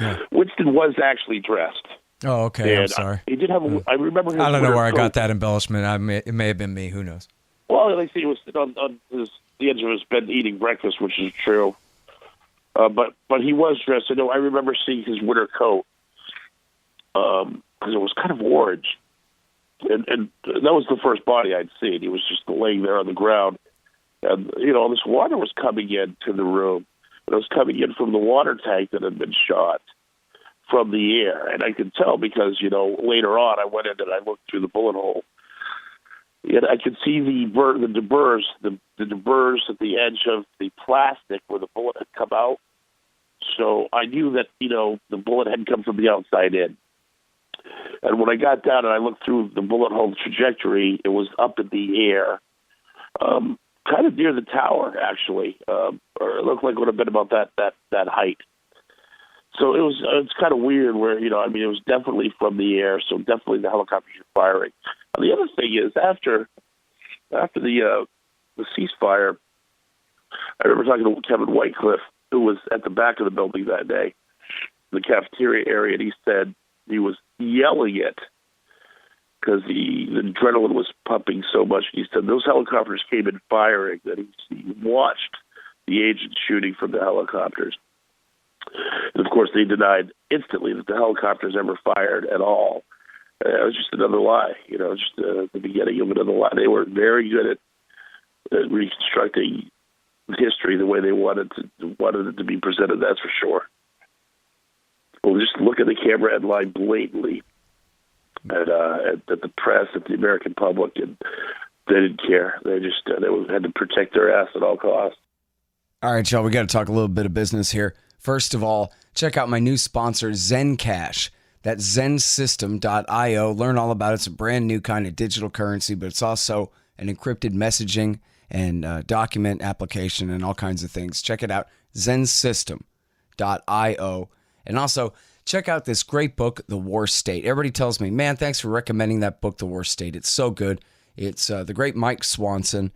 Yeah. Winston was actually dressed. Oh, okay. And I'm sorry. He did have. I remember. His I don't know where I coat. got that embellishment. It may have been me. Who knows? Well, they say he was sitting on the edge of his bed eating breakfast, which is true. But he was dressed. I remember seeing his winter coat because it was kind of orange, and that was the first body I'd seen. He was just laying there on the ground, and this water was coming into the room. It was coming in from the water tank that had been shot from the air. And I could tell because, later on I went in and I looked through the bullet hole. And I could see the deburs at the edge of the plastic where the bullet had come out. So I knew that, the bullet had come from the outside in. And when I got down and I looked through the bullet hole trajectory, it was up in the air, kind of near the tower, actually, or it looked like it would have been about that height. So it's kind of weird where, it was definitely from the air, so definitely the helicopters were firing. And the other thing is, after the ceasefire, I remember talking to Kevin Whitecliffe, who was at the back of the building that day, the cafeteria area, and he said he was yelling it because the adrenaline was pumping so much. He said those helicopters came in firing, that he watched the agents shooting from the helicopters. And, of course, they denied instantly that the helicopters ever fired at all. It was just another lie, just the beginning of another lie. They were very good at reconstructing history the way they wanted it to be presented, that's for sure. Well, just look at the camera and lie blatantly at the press, at the American public, and they didn't care. They just they had to protect their ass at all costs. All right, y'all, we got to talk a little bit of business here. First of all, check out my new sponsor, Zencash. That's zensystem.io. Learn all about it. It's a brand new kind of digital currency, but it's also an encrypted messaging and document application and all kinds of things. Check it out, zensystem.io. And also, check out this great book, The War State. Everybody tells me, man, thanks for recommending that book, The War State. It's so good. It's the great Mike Swanson,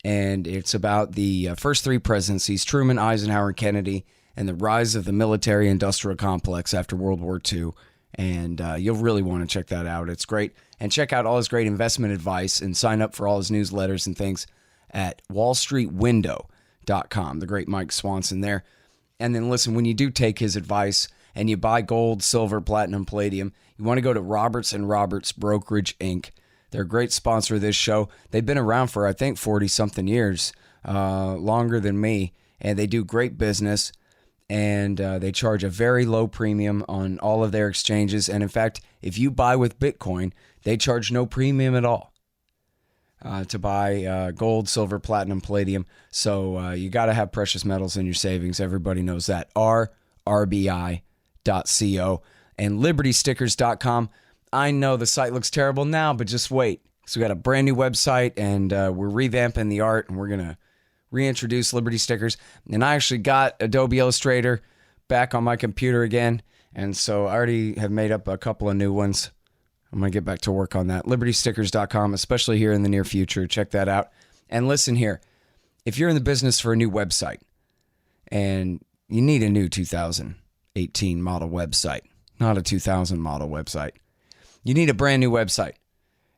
and it's about the first three presidencies, Truman, Eisenhower, and Kennedy, and the rise of the military-industrial complex after World War II. And you'll really want to check that out. It's great. And check out all his great investment advice and sign up for all his newsletters and things at wallstreetwindow.com. The great Mike Swanson there. And then listen, when you do take his advice and you buy gold, silver, platinum, palladium, you want to go to Roberts & Roberts Brokerage, Inc. They're a great sponsor of this show. They've been around for, I think, 40-something years, longer than me. And they do great business. And they charge a very low premium on all of their exchanges. And in fact, if you buy with Bitcoin, they charge no premium at all to buy gold, silver, platinum, palladium. So you got to have precious metals in your savings. Everybody knows that. RBI.co and libertystickers.com. I know the site looks terrible now, but just wait. So we got a brand new website, and we're revamping the art, and we're going to reintroduce Liberty Stickers. And I actually got Adobe Illustrator back on my computer again. And so I already have made up a couple of new ones. I'm going to get back to work on that. LibertyStickers.com, especially here in the near future. Check that out. And listen here, if you're in the business for a new website and you need a new 2018 model website, not a 2000 model website, you need a brand new website.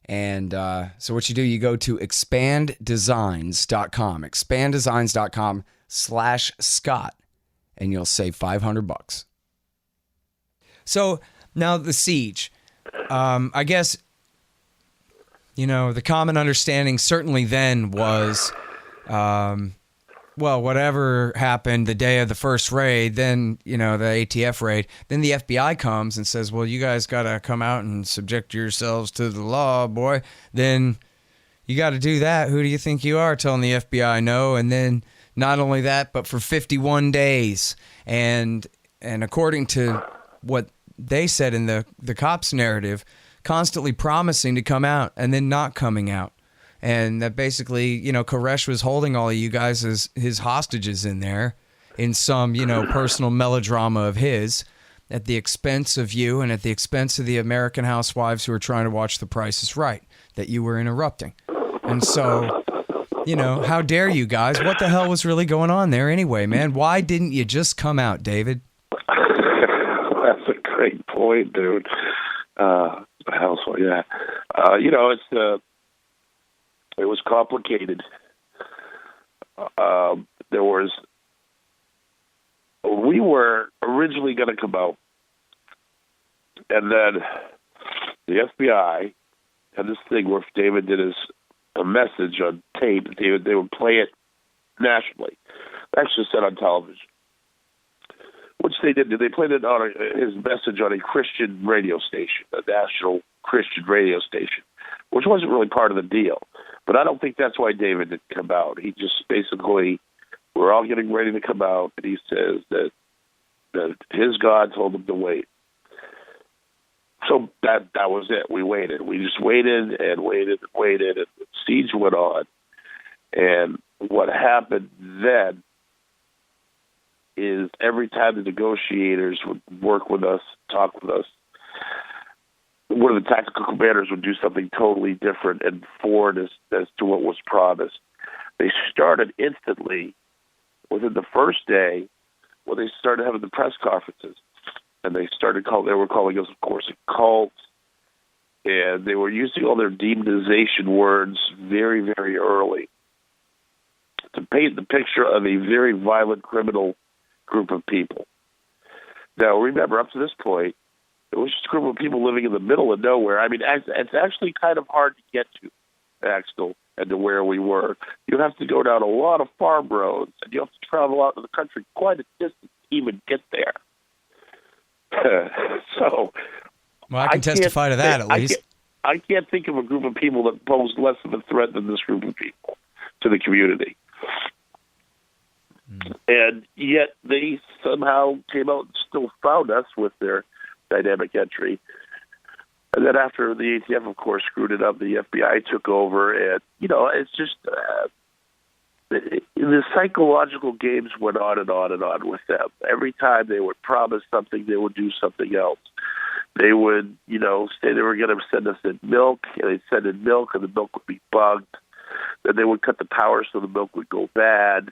And so what you do, you go to expanddesigns.com, expanddesigns.com/Scott, and you'll save $500. So now the siege, I guess, the common understanding certainly then was, well, whatever happened the day of the first raid, then, the ATF raid, then the FBI comes and says, well, you guys got to come out and subject yourselves to the law, boy. Then you got to do that. Who do you think you are telling the FBI no? And then not only that, but for 51 days. And according to what they said in the cops' narrative, constantly promising to come out and then not coming out. And that basically, Koresh was holding all of you guys as his hostages in there in some, personal melodrama of his at the expense of you and at the expense of the American housewives who are trying to watch The Price is Right that you were interrupting. And so, how dare you guys? What the hell was really going on there anyway, man? Why didn't you just come out, David? That's a great point, dude. Housewife, yeah. It was complicated. We were originally going to come out, and then the FBI had this thing where if David did a message on tape, they would play it nationally. Actually said on television, which they did. They played it on his message on a Christian radio station, a national Christian radio station, which wasn't really part of the deal. But I don't think that's why David didn't come out. He just basically, we're all getting ready to come out, and he says that that his God told him to wait. So that was it. We waited. We just waited and waited and waited, and the siege went on. And what happened then is every time the negotiators would work with us, talk with us, one of the tactical commanders would do something totally different and foreign as to what was promised. They started instantly, within the first day, when they started having the press conferences. And they were calling us, of course, a cult. And they were using all their demonization words very, very early to paint the picture of a very violent criminal group of people. Now, remember, up to this point, it was just a group of people living in the middle of nowhere. I mean, it's actually kind of hard to get to Axtell and to where we were. You have to go down a lot of farm roads, and you have to travel out to the country quite a distance to even get there. So, well, I can testify to that, at least. I can't think of a group of people that posed less of a threat than this group of people to the community. And yet they somehow came out and still found us with their dynamic entry. And then after the ATF, of course, screwed it up, the FBI took over. And, it's just the psychological games went on and on and on with them. Every time they would promise something, they would do something else. They would, say they were going to send us in milk, and they'd send in milk, and the milk would be bugged. Then they would cut the power so the milk would go bad.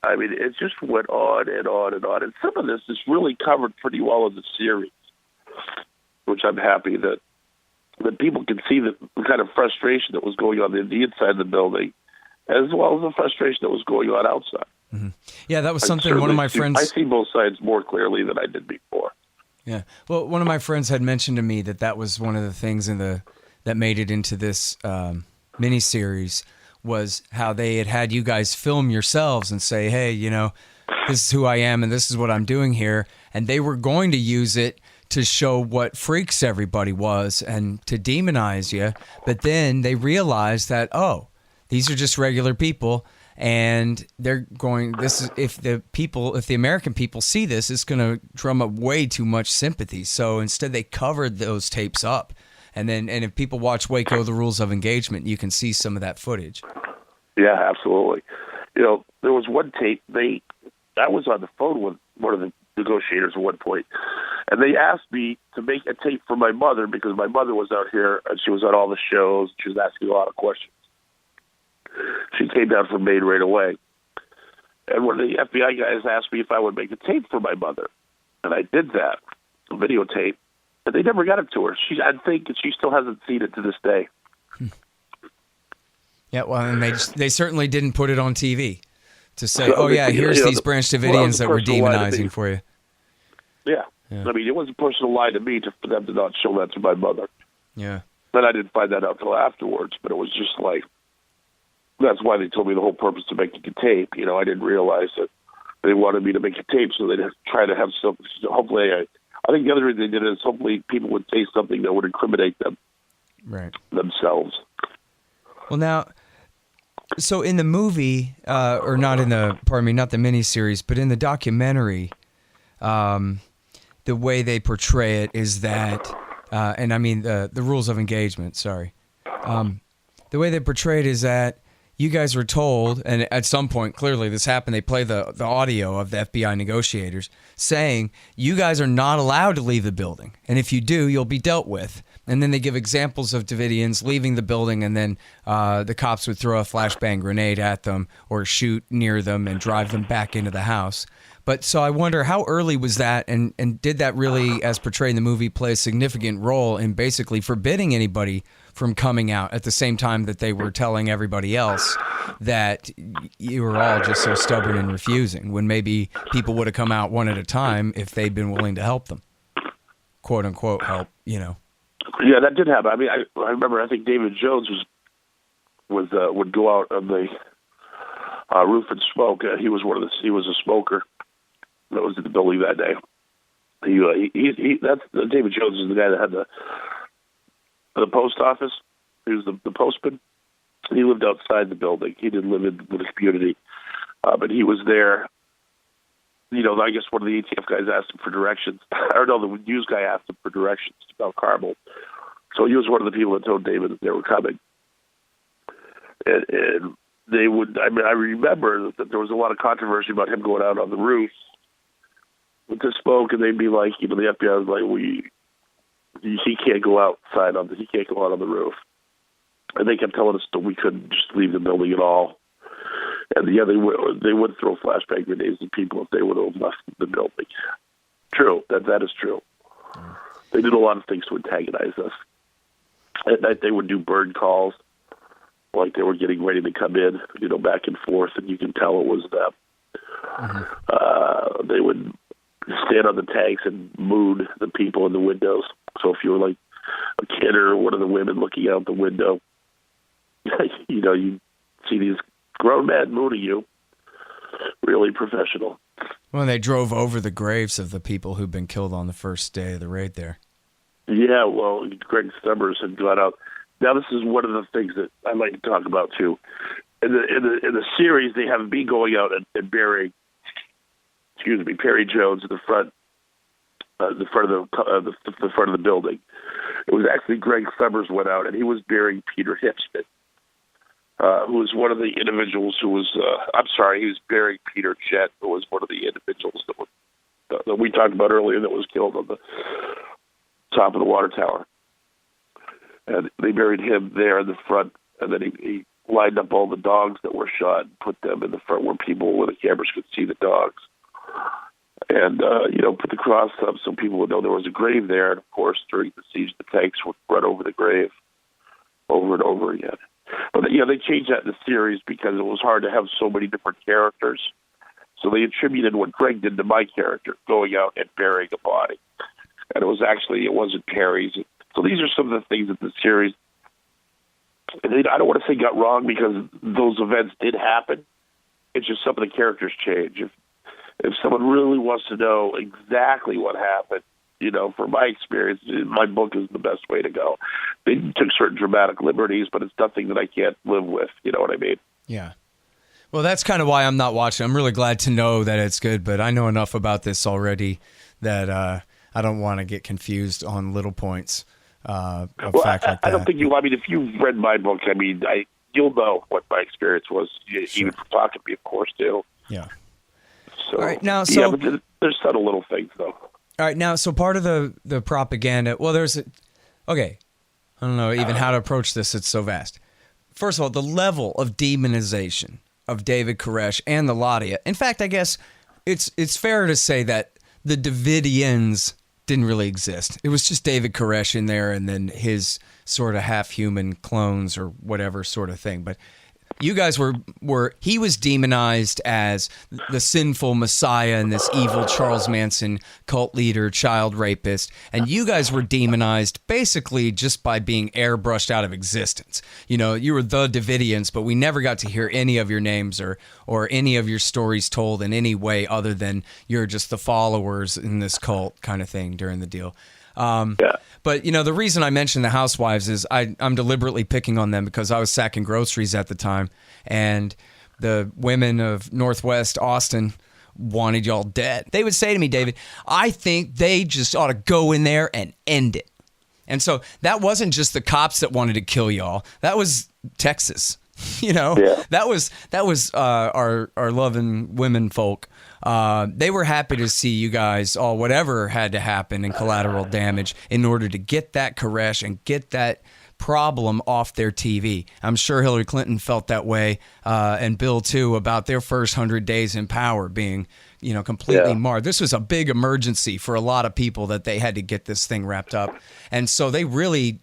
I mean, it just went on and on and on. And some of this is really covered pretty well in the series, which I'm happy that people can see the kind of frustration that was going on in the inside of the building, as well as the frustration that was going on outside. Mm-hmm. Yeah, that was something one of my friends... I see both sides more clearly than I did before. Yeah. Well, one of my friends had mentioned to me that was one of the things that made it into this miniseries, was how they had you guys film yourselves and say, hey, this is who I am and this is what I'm doing here. And they were going to use it to show what freaks everybody was and to demonize you. But then they realized that, these are just regular people, and they're going, if the American people see this, it's going to drum up way too much sympathy. So instead they covered those tapes up. And if people watch Waco, The Rules of Engagement, you can see some of that footage. Yeah, absolutely. There was one tape, I was on the phone with one of the negotiators at one point, and they asked me to make a tape for my mother because my mother was out here and she was on all the shows. She was asking a lot of questions. She came down from Maine right away. And one of the FBI guys asked me if I would make a tape for my mother. And I did that, a videotape. But they never got it to her. I think she still hasn't seen it to this day. Yeah, well, and they certainly didn't put it on TV to say, here's these Branch Davidians that we're demonizing for you. Yeah. I mean, it was a personal lie to me for them to not show that to my mother. Yeah. But I didn't find that out until afterwards. But it was just like, that's why they told me the whole purpose of making a tape. I didn't realize that they wanted me to make a tape so they'd try to have something. Hopefully, I think the other reason they did it is hopefully people would say something that would incriminate them, themselves. Well, now, so in the movie, or not the miniseries, but in the documentary, the way they portray it is that, and I mean the Rules of Engagement, sorry. The way they portray it is that you guys were told, and at some point, clearly this happened, they play the audio of the FBI negotiators saying, you guys are not allowed to leave the building. And if you do, you'll be dealt with. And then they give examples of Davidians leaving the building, and then the cops would throw a flashbang grenade at them or shoot near them and drive them back into the house. But so I wonder, how early was that, and did that really, as portrayed in the movie, play a significant role in basically forbidding anybody from coming out at the same time that they were telling everybody else that you were all just so stubborn and refusing, when maybe people would have come out one at a time if they'd been willing to help them, quote unquote help, Yeah, that did happen. I mean, I remember, I think David Jones would go out on the roof and smoke. He was a smoker that was in the building that day. That's David Jones is the guy that had the post office. He was the postman. He lived outside the building. He didn't live in the community, but he was there I guess one of the ATF guys asked him for directions. Or no, the news guy asked him for directions to Mount Carmel. So he was one of the people that told David that they were coming. And they would, I remember that there was a lot of controversy about him going out on the roof with the smoke, and they'd be like, the FBI was like, he can't go outside he can't go out on the roof. And they kept telling us that we couldn't just leave the building at all. And yeah, they would throw flashbang grenades at people if they would have left the building. True, that is true. They did a lot of things to antagonize us. At night, they would do bird calls, like they were getting ready to come in, back and forth, and you can tell it was them. They would stand on the tanks and moon the people in the windows. So if you were like a kid or one of the women looking out the window, you see these grown men mooning you. Really professional. Well, they drove over the graves of the people who'd been killed on the first day of the raid there. Yeah, well, Greg Stubbers had gone out. Now, this is one of the things that I like to talk about too. In the series, they have me going out and burying, Perry Jones in the front of the building. It was actually Greg Stubbers went out and he was burying Peter Hipsman, who was one of the individuals who was. He was burying Peter Jett, who was one of the individuals that we talked about earlier that was killed on the top of the water tower. And they buried him there in the front, and then he lined up all the dogs that were shot and put them in the front where the cameras could see the dogs. And, put the cross up so people would know there was a grave there. And, of course, during the siege, the tanks would run over the grave over and over again. But, they changed that in the series because it was hard to have so many different characters. So they attributed what Greg did to my character, going out and burying a body. And it wasn't Perry's. So these are some of the things that the series, I don't want to say got wrong because those events did happen. It's just some of the characters change. If someone really wants to know exactly what happened, from my experience, my book is the best way to go. They took certain dramatic liberties, but it's nothing that I can't live with. You know what I mean? Yeah. Well, that's kind of why I'm not watching. I'm really glad to know that it's good, but I know enough about this already that I don't want to get confused on little points. Fact like that. I don't think you. If you've read my book, you'll know what my experience was, even from talking to me, of course, too. Yeah. So, all right, now, but there's subtle little things, though. All right, now, so part of the propaganda, well, I don't know even how to approach this. It's so vast. First of all, the level of demonization of David Koresh and the Ladia. In fact, I guess it's fair to say that the Davidians didn't really exist. It was just David Koresh in there and then his sort of half-human clones or whatever sort of thing. But you guys he was demonized as the sinful Messiah and this evil Charles Manson cult leader, child rapist. And you guys were demonized basically just by being airbrushed out of existence. You were the Davidians, but we never got to hear any of your names or any of your stories told in any way other than you're just the followers in this cult kind of thing during the deal. But, the reason I mentioned the housewives is I'm deliberately picking on them because I was sacking groceries at the time, and the women of Northwest Austin wanted y'all dead. They would say to me, David, I think they just ought to go in there and end it. And so that wasn't just the cops that wanted to kill y'all. That was Texas. That was our loving women folk. They were happy to see you guys all whatever had to happen in collateral damage in order to get that Koresh and get that problem off their TV. I'm sure Hillary Clinton felt that way, and Bill too, about their first 100 days in power being, completely marred. This was a big emergency for a lot of people that they had to get this thing wrapped up. And so they really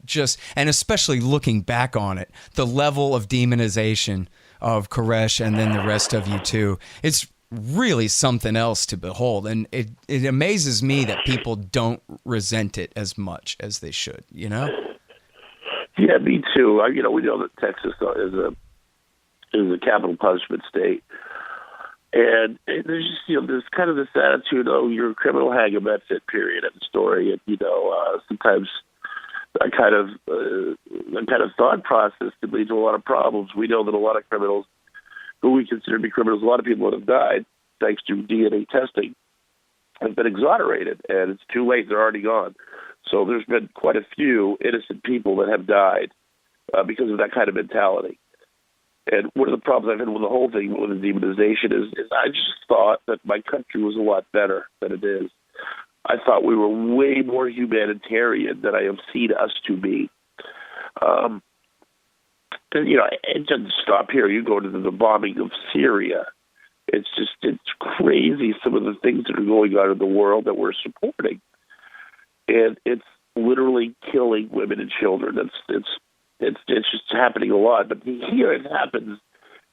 and especially looking back on it, the level of demonization of Koresh and then the rest of you too, it's really something else to behold. And it amazes me that people don't resent it as much as they should, Yeah, me too. We know that Texas is a capital punishment state. And there's just, there's kind of this attitude, you're a criminal, hang him, that's it, period, at the story. And, sometimes that kind of thought process can lead to a lot of problems. We know that a lot of criminals who we consider to be criminals, a lot of people would have died thanks to DNA testing. have been exonerated, and it's too late. They're already gone. So there's been quite a few innocent people that have died because of that kind of mentality. And one of the problems I've had with the whole thing with the demonization is I just thought that my country was a lot better than it is. I thought we were way more humanitarian than I have seen us to be. And, it doesn't stop here. You go to the bombing of Syria. It's crazy, some of the things that are going on in the world that we're supporting. And it's literally killing women and children. It's just happening a lot. But here it happens.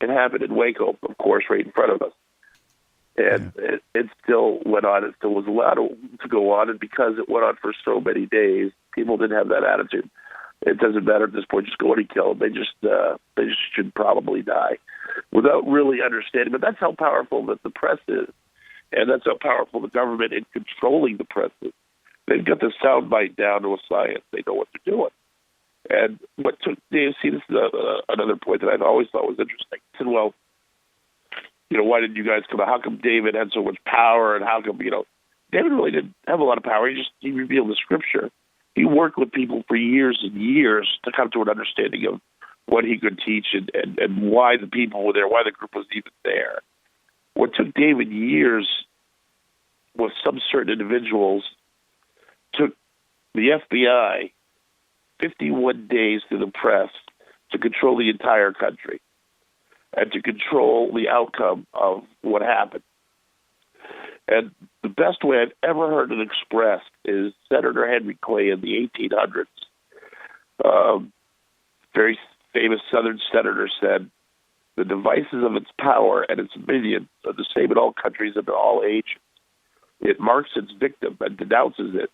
It happened in Waco, of course, right in front of us. And it still went on. It still was allowed to go on. And because it went on for so many days, people didn't have that attitude. It doesn't matter at this point. Just go and kill them. They just should probably die without really understanding. But that's how powerful that the press is. And that's how powerful the government in controlling the press is. They've got the soundbite down to a science. They know what they're doing. And what took Dave, see, this is another point that I've always thought was interesting. I said, well, why didn't you guys come out? How come David had so much power, and how come, David really didn't have a lot of power. He revealed the scripture. He worked with people for years and years to come to an understanding of what he could teach and why the people were there, why the group was even there. What took David years was some certain individuals took the FBI 51 days through the press to control the entire country and to control the outcome of what happened. And the best way I've ever heard it expressed is Senator Henry Clay in the 1800s. Very famous Southern senator said, "The devices of its power and its minions are the same in all countries and in all ages. It marks its victim and denounces it,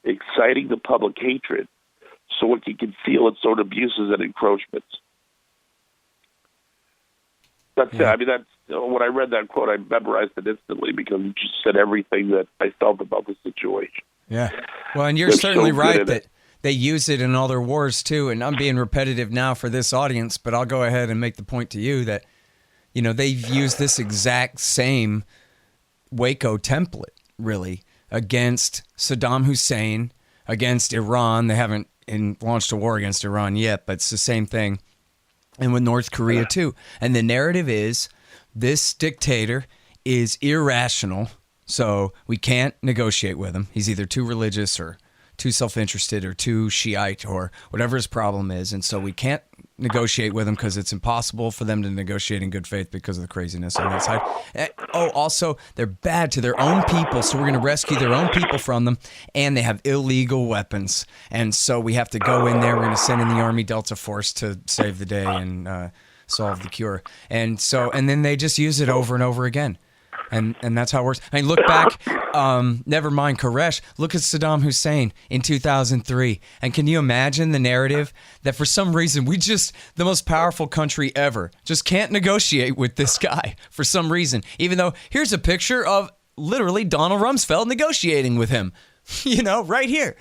exciting the public hatred so it can conceal its own abuses and encroachments." That's it. I mean, when I read that quote, I memorized it instantly because it just said everything that I felt about the situation. Yeah. Well, and you're certainly right that they use it in all their wars too. And I'm being repetitive now for this audience, but I'll go ahead and make the point to you that, they've used this exact same Waco template, really, against Saddam Hussein, against Iran. They haven't launched a war against Iran yet, but it's the same thing. And with North Korea, too. And the narrative is this dictator is irrational, so we can't negotiate with him. He's either too religious or too self-interested or too Shiite or whatever his problem is. And so we can't negotiate with them because it's impossible for them to negotiate in good faith because of the craziness on that side. Also, they're bad to their own people, so we're going to rescue their own people from them, and they have illegal weapons. And so we have to go in there. We're going to send in the Army Delta Force to save the day and solve the cure. And then they just use it over and over again. And that's how it works. I mean, look back, never mind Koresh, look at Saddam Hussein in 2003. And can you imagine the narrative that for some reason the most powerful country ever, just can't negotiate with this guy for some reason, even though here's a picture of literally Donald Rumsfeld negotiating with him. Right here.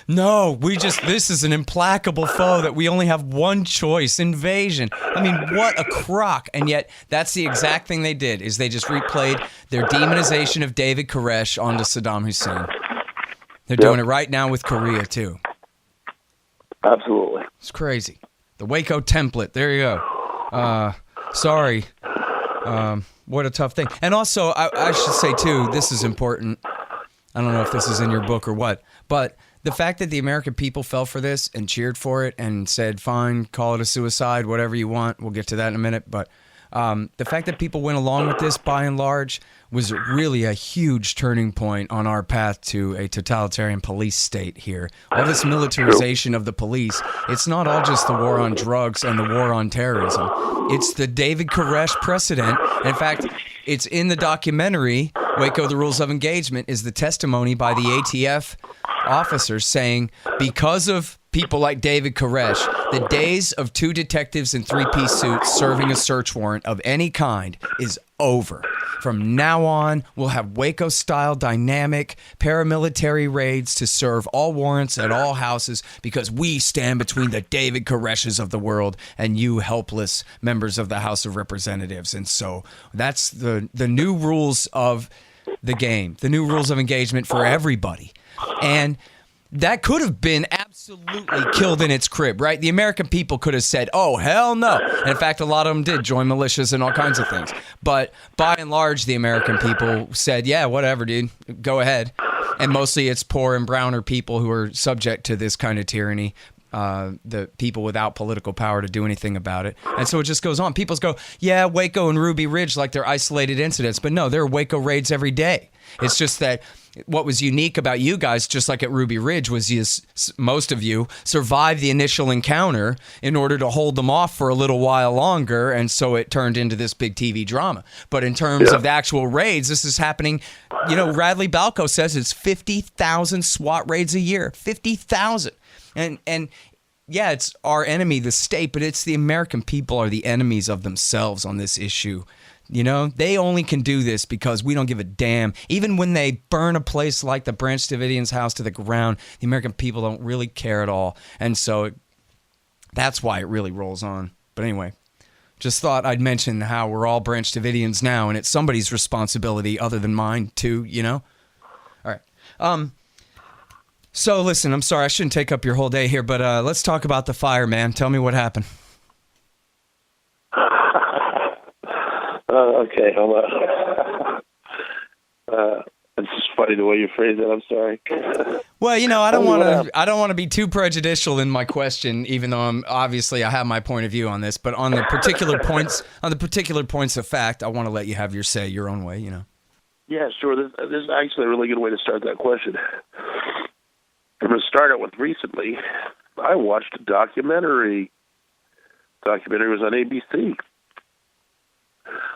This is an implacable foe that we only have one choice, invasion. I mean, what a crock. And yet that's the exact thing they did, is they just replayed their demonization of David Koresh onto Saddam Hussein. They're doing it right now with Korea, too. Absolutely. It's crazy. The Waco template. There you go. Sorry. What a tough thing. And also, I should say, too, this is important. I don't know if this is in your book or what, but the fact that the American people fell for this and cheered for it and said, fine, call it a suicide, whatever you want. We'll get to that in a minute. But the fact that people went along with this by and large was really a huge turning point on our path to a totalitarian police state here. All this militarization of the police, it's not all just the war on drugs and the war on terrorism. It's the David Koresh precedent. In fact, it's in the documentary, Waco, The Rules of Engagement, is the testimony by the ATF officers saying, because of people like David Koresh, the days of two detectives in three-piece suits serving a search warrant of any kind is over. From now on, we'll have Waco-style dynamic paramilitary raids to serve all warrants at all houses because we stand between the David Koreshes of the world and you helpless members of the House of Representatives. And so that's the new rules of the game, the new rules of engagement for everybody. And that could have been absolutely killed in its crib, right? The American people could have said, oh, hell no. And in fact, a lot of them did join militias and all kinds of things. But by and large, the American people said, yeah, whatever, dude, go ahead. And mostly it's poor and browner people who are subject to this kind of tyranny, the people without political power to do anything about it. And so it just goes on. People go, yeah, Waco and Ruby Ridge, like they're isolated incidents. But no, there are Waco raids every day. It's just that what was unique about you guys, just like at Ruby Ridge, was most of you survived the initial encounter in order to hold them off for a little while longer, and so it turned into this big TV drama. But in terms of the actual raids, this is happening. You know, Radley Balco says it's 50,000 SWAT raids a year. 50,000. And yeah, it's our enemy, the state, but it's the American people are the enemies of themselves on this issue. You know, they only can do this because we don't give a damn. Even when they burn a place like the Branch Davidians' house to the ground, the American people don't really care at all. And so that's why it really rolls on. But anyway, just thought I'd mention how we're all Branch Davidians now, and it's somebody's responsibility other than mine too, you know? All right. So listen, I'm sorry, I shouldn't take up your whole day here, but let's talk about the fire, man. Tell me what happened. Okay, hold on. It's just funny the way you phrase it. I'm sorry. Well, you know, I don't want to be too prejudicial in my question, even though I have my point of view on this. But on the particular points of fact, I want to let you have your say, your own way. You know. Yeah, sure. This is actually a really good way to start that question. I'm going to start out with recently. I watched a documentary. The documentary was on ABC.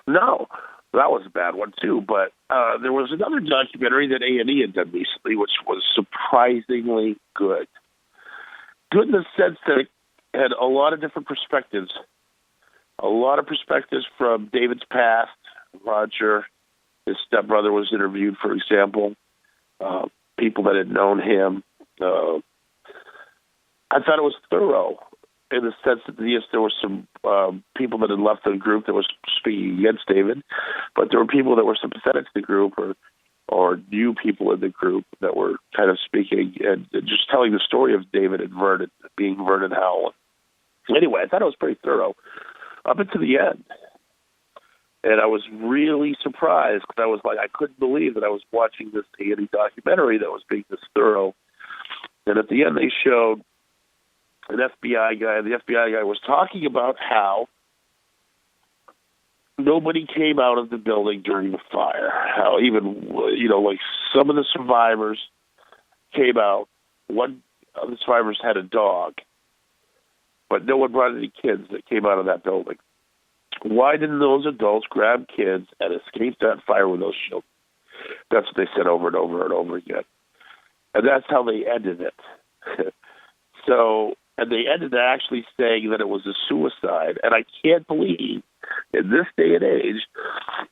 No, that was a bad one too. But there was another documentary that A&E had done recently, which was surprisingly good. Good in the sense that it had a lot of different perspectives. A lot of perspectives from David's past. Roger, his stepbrother was interviewed, for example. People that had known him. I thought it was thorough. In the sense that, yes, there were some people that had left the group that was speaking against David, but there were people that were sympathetic to the group or knew people in the group that were kind of speaking and just telling the story of David and Vernon, being Vernon Howell. Anyway, I thought it was pretty thorough up until the end. And I was really surprised because I was like, I couldn't believe that I was watching this A&E documentary that was being this thorough. And at the end, they showed an FBI guy. The FBI guy was talking about how nobody came out of the building during the fire. How even, like some of the survivors came out. One of the survivors had a dog, but no one brought any kids that came out of that building. Why didn't those adults grab kids and escape that fire with those children? That's what they said over and over and over again. And that's how they ended it. And they ended actually saying that it was a suicide. And I can't believe in this day and age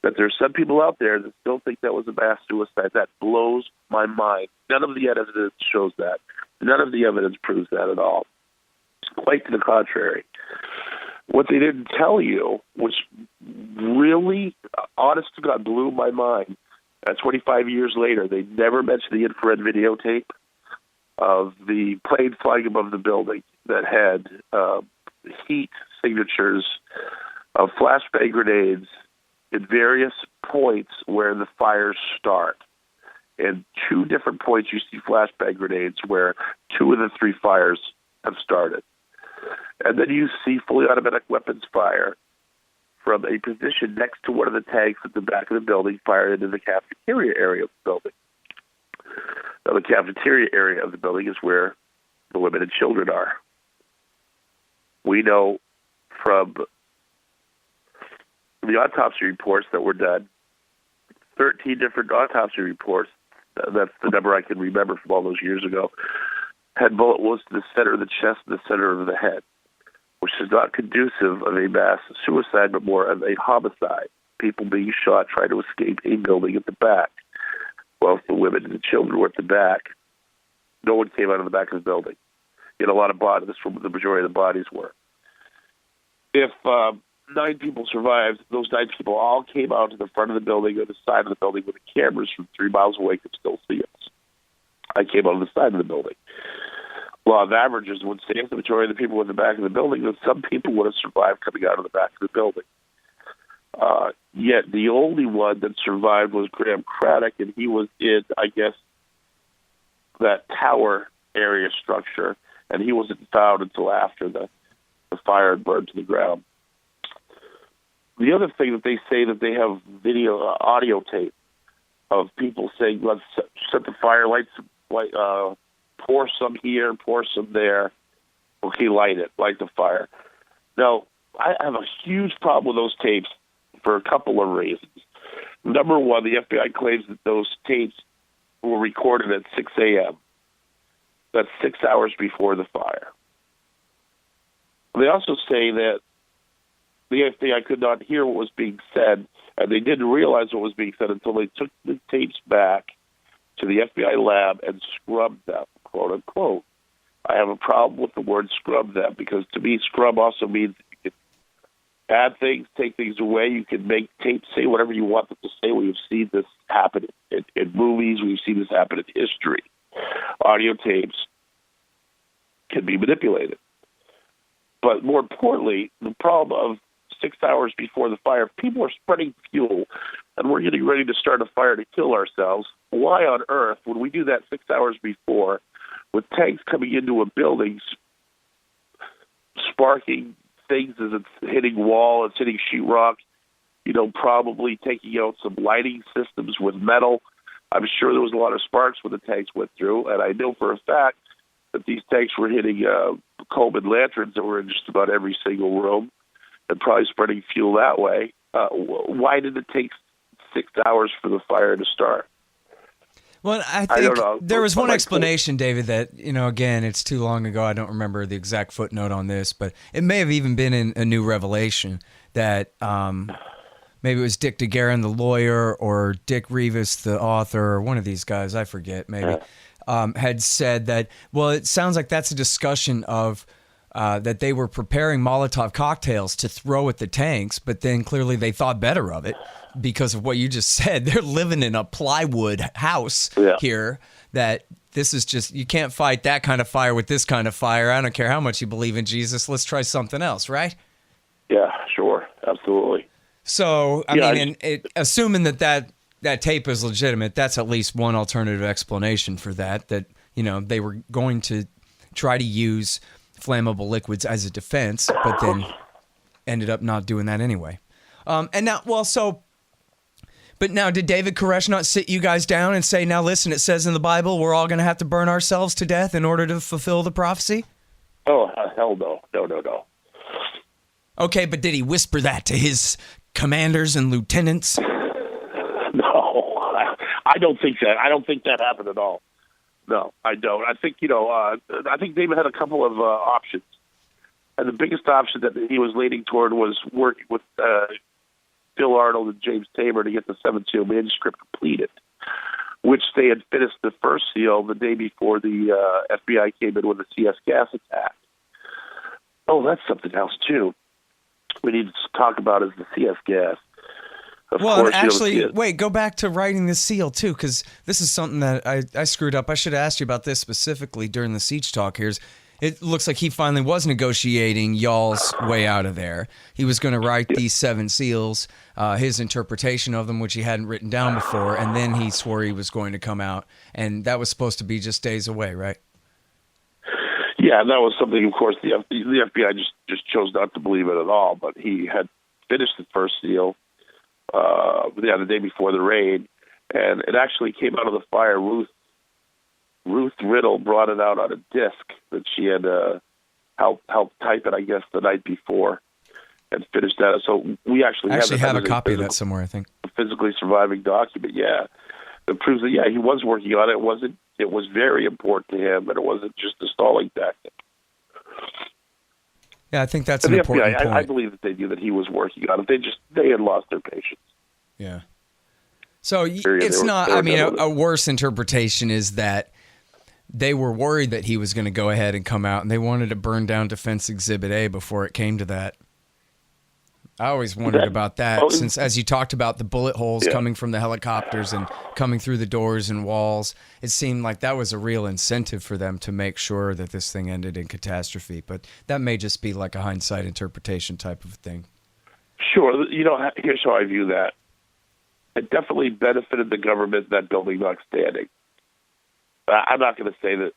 that there's some people out there that still think that was a mass suicide. That blows my mind. None of the evidence shows that. None of the evidence proves that at all. Quite to the contrary. What they didn't tell you, which really, honest to God, blew my mind, 25 years later, they never mentioned the infrared videotape of the plane flying above the building that had heat signatures of flashbang grenades at various points where the fires start. And 2 different points you see flashbang grenades where 2 of the 3 fires have started. And then you see fully automatic weapons fire from a position next to one of the tanks at the back of the building, fired into the cafeteria area of the building. Now, the cafeteria area of the building is where the women and children are. We know from the autopsy reports that were done, 13 different autopsy reports, that's the number I can remember from all those years ago, had bullet wounds to the center of the chest and the center of the head, which is not conducive of a mass suicide, but more of a homicide. People being shot trying to escape a building at the back. Well, the women and the children were at the back. No one came out of the back of the building. You had a lot of bodies. That's where the majority of the bodies were. If 9 people survived. Those 9 people all came out to the front of the building or the side of the building where the cameras from 3 miles away could still see us. I came out on the side of the building. Law of averages would say if the majority of the people were in the back of the building, then some people would have survived coming out of the back of the building. Yet the only one that survived was Graham Craddock, and he was in, I guess, that tower area structure, and he wasn't found until after the fire had burned to the ground. The other thing that they say that they have audio tape of people saying, let's set the fire, pour some here, pour some there. Okay, light the fire. Now, I have a huge problem with those tapes for a couple of reasons. Number one, the FBI claims that those tapes were recorded at 6 a.m. That's 6 hours before the fire. They also say that the FBI could not hear what was being said, and they didn't realize what was being said until they took the tapes back to the FBI lab and scrubbed them, quote unquote. I have a problem with the word scrub them because to me, scrub also means you can add things, take things away. You can make tapes say whatever you want them to say. We've seen this happen in movies. We've seen this happen in history. Audio tapes can be manipulated. But more importantly, the problem of 6 hours before the fire, if people are spreading fuel and we're getting ready to start a fire to kill ourselves, why on earth would we do that 6 hours before with tanks coming into a building, sparking things as it's hitting wall, it's hitting sheetrock, probably taking out some lighting systems with metal. I'm sure there was a lot of sparks when the tanks went through, and I know for a fact that these tanks were hitting Coleman lanterns that were in just about every single room and probably spreading fuel that way. Why did it take 6 hours for the fire to start? Well, I think there was one explanation, David, that, again, it's too long ago. I don't remember the exact footnote on this, but it may have even been in A New Revelation that maybe it was Dick DeGuerin, the lawyer, or Dick Rivas, the author, or one of these guys, I forget, maybe, had said that, well, it sounds like that's a discussion of that they were preparing Molotov cocktails to throw at the tanks, but then clearly they thought better of it because of what you just said. They're living in a plywood house here that this is just, you can't fight that kind of fire with this kind of fire. I don't care how much you believe in Jesus. Let's try something else, right? Yeah, sure. Absolutely. So, assuming that tape is legitimate, that's at least one alternative explanation for that they were going to try to use flammable liquids as a defense, but then ended up not doing that anyway. But now, did David Koresh not sit you guys down and say, now listen, it says in the Bible we're all going to have to burn ourselves to death in order to fulfill the prophecy? Oh, hell no. No. Okay, but did he whisper that to his commanders and lieutenants? No, I don't think that. I don't think that happened at all. No, I don't. I think, I think David had a couple of options. And the biggest option that he was leaning toward was working with Bill Arnold and James Tabor to get the 7th seal manuscript completed, which they had finished the first seal the day before the FBI came in with the CS gas attack. Oh, that's something else, too. We need to talk about is the CS gas. Of course, actually, wait, go back to writing the seal, too, because this is something that I screwed up. I should have asked you about this specifically during the siege talk here. It looks like he finally was negotiating y'all's way out of there. He was going to write these 7 seals, his interpretation of them, which he hadn't written down before, and then he swore he was going to come out, and that was supposed to be just days away, right? Yeah, that was something, of course, the FBI just chose not to believe it at all, but he had finished the first seal the day before the raid, and it actually came out of the fire. Ruth Riddle brought it out on a disc that she had helped type it, I guess, the night before and finished that. So we actually have a copy of that somewhere, I think. A physically surviving document, yeah. It proves that, he was working on it. It was very important to him, and it wasn't just a stalling tactic. Yeah, I think that's an important point. I believe that they knew that he was working on it. They had lost their patience. Yeah. So it's not, a worse interpretation is that they were worried that he was going to go ahead and come out, and they wanted to burn down Defense Exhibit A before it came to that. I always wondered about that, since as you talked about the bullet holes coming from the helicopters and coming through the doors and walls, it seemed like that was a real incentive for them to make sure that this thing ended in catastrophe. But that may just be like a hindsight interpretation type of thing. Sure. Here's how I view that. It definitely benefited the government that building not standing. I'm not going to say that,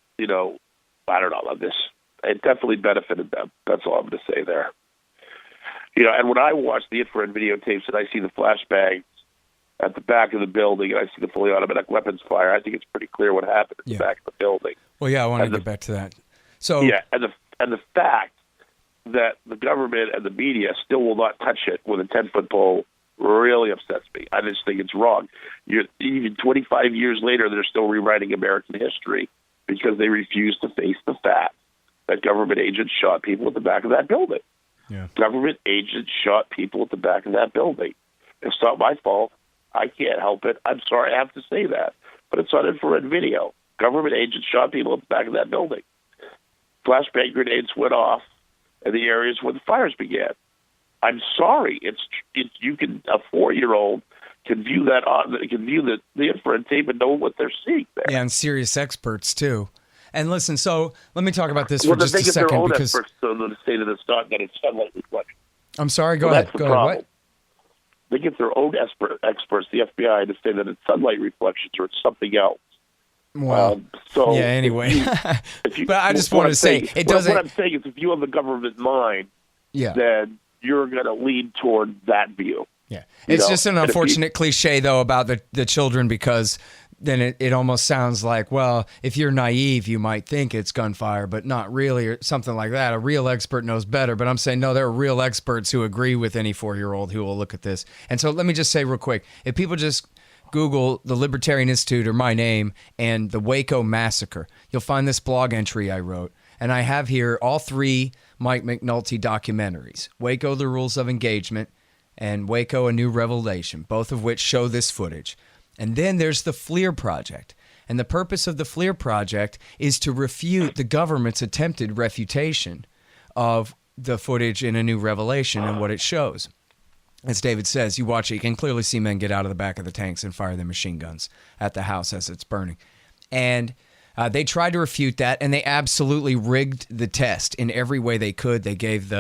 I don't know about this. It definitely benefited them. That's all I'm going to say there. And when I watch the infrared videotapes and I see the flashbangs at the back of the building and I see the fully automatic weapons fire, I think it's pretty clear what happened at the back of the building. Well, yeah, I want to get back to that. So and the fact that the government and the media still will not touch it with a 10-foot pole really upsets me. I just think it's wrong. Even 25 years later, they're still rewriting American history because they refuse to face the fact that government agents shot people at the back of that building. Yeah. Government agents shot people at the back of that building. It's not my fault. I can't help it. I'm sorry I have to say that. But it's on infrared video. Government agents shot people at the back of that building. Flashbang grenades went off in the areas where the fires began. I'm sorry. You can, a 4-year-old can view that the infrared tape and know what they're seeing there. Yeah, and serious experts too. And listen, so let me talk about this Well, for just a second. their own because experts to say that it's not, that it's sunlight reflection. I'm sorry, go Well, ahead. that's the Go ahead. problem. What? They get their own experts, the FBI, to say that it's sunlight reflections or it's something else. Well, so yeah, anyway. if you, But I just wanted to say, it doesn't... What I'm saying is if you have the government mind, Yeah. then you're going to lean toward that view. Yeah. It's just an unfortunate cliche, though, about the children, because then it almost sounds like, well, if you're naive, you might think it's gunfire, but not really, or something like that. A real expert knows better. But I'm saying, no, there are real experts who agree with any 4-year-old who will look at this. And so let me just say real quick, if people just Google the Libertarian Institute or my name and the Waco Massacre, you'll find this blog entry I wrote. And I have here all 3 Mike McNulty documentaries, Waco, The Rules of Engagement, and Waco, A New Revelation, both of which show this footage. And then there's the FLIR Project. And the purpose of the FLIR Project is to refute the government's attempted refutation of the footage in A New Revelation and what it shows. As David says, you watch it, you can clearly see men get out of the back of the tanks and fire their machine guns at the house as it's burning. And they tried to refute that, and they absolutely rigged the test in every way they could. They gave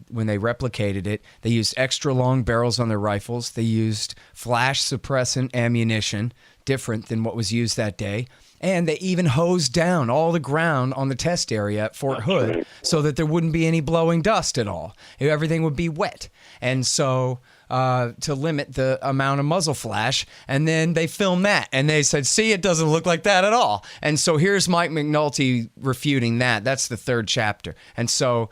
when they replicated it, they used extra long barrels on their rifles. They used flash suppressant ammunition, different than what was used that day. And they even hosed down all the ground on the test area at Fort Hood so that there wouldn't be any blowing dust at all. Everything would be wet. And so to limit the amount of muzzle flash. And then they filmed that. And they said, see, it doesn't look like that at all. And so here's Mike McNulty refuting that. That's the 3rd chapter. And so...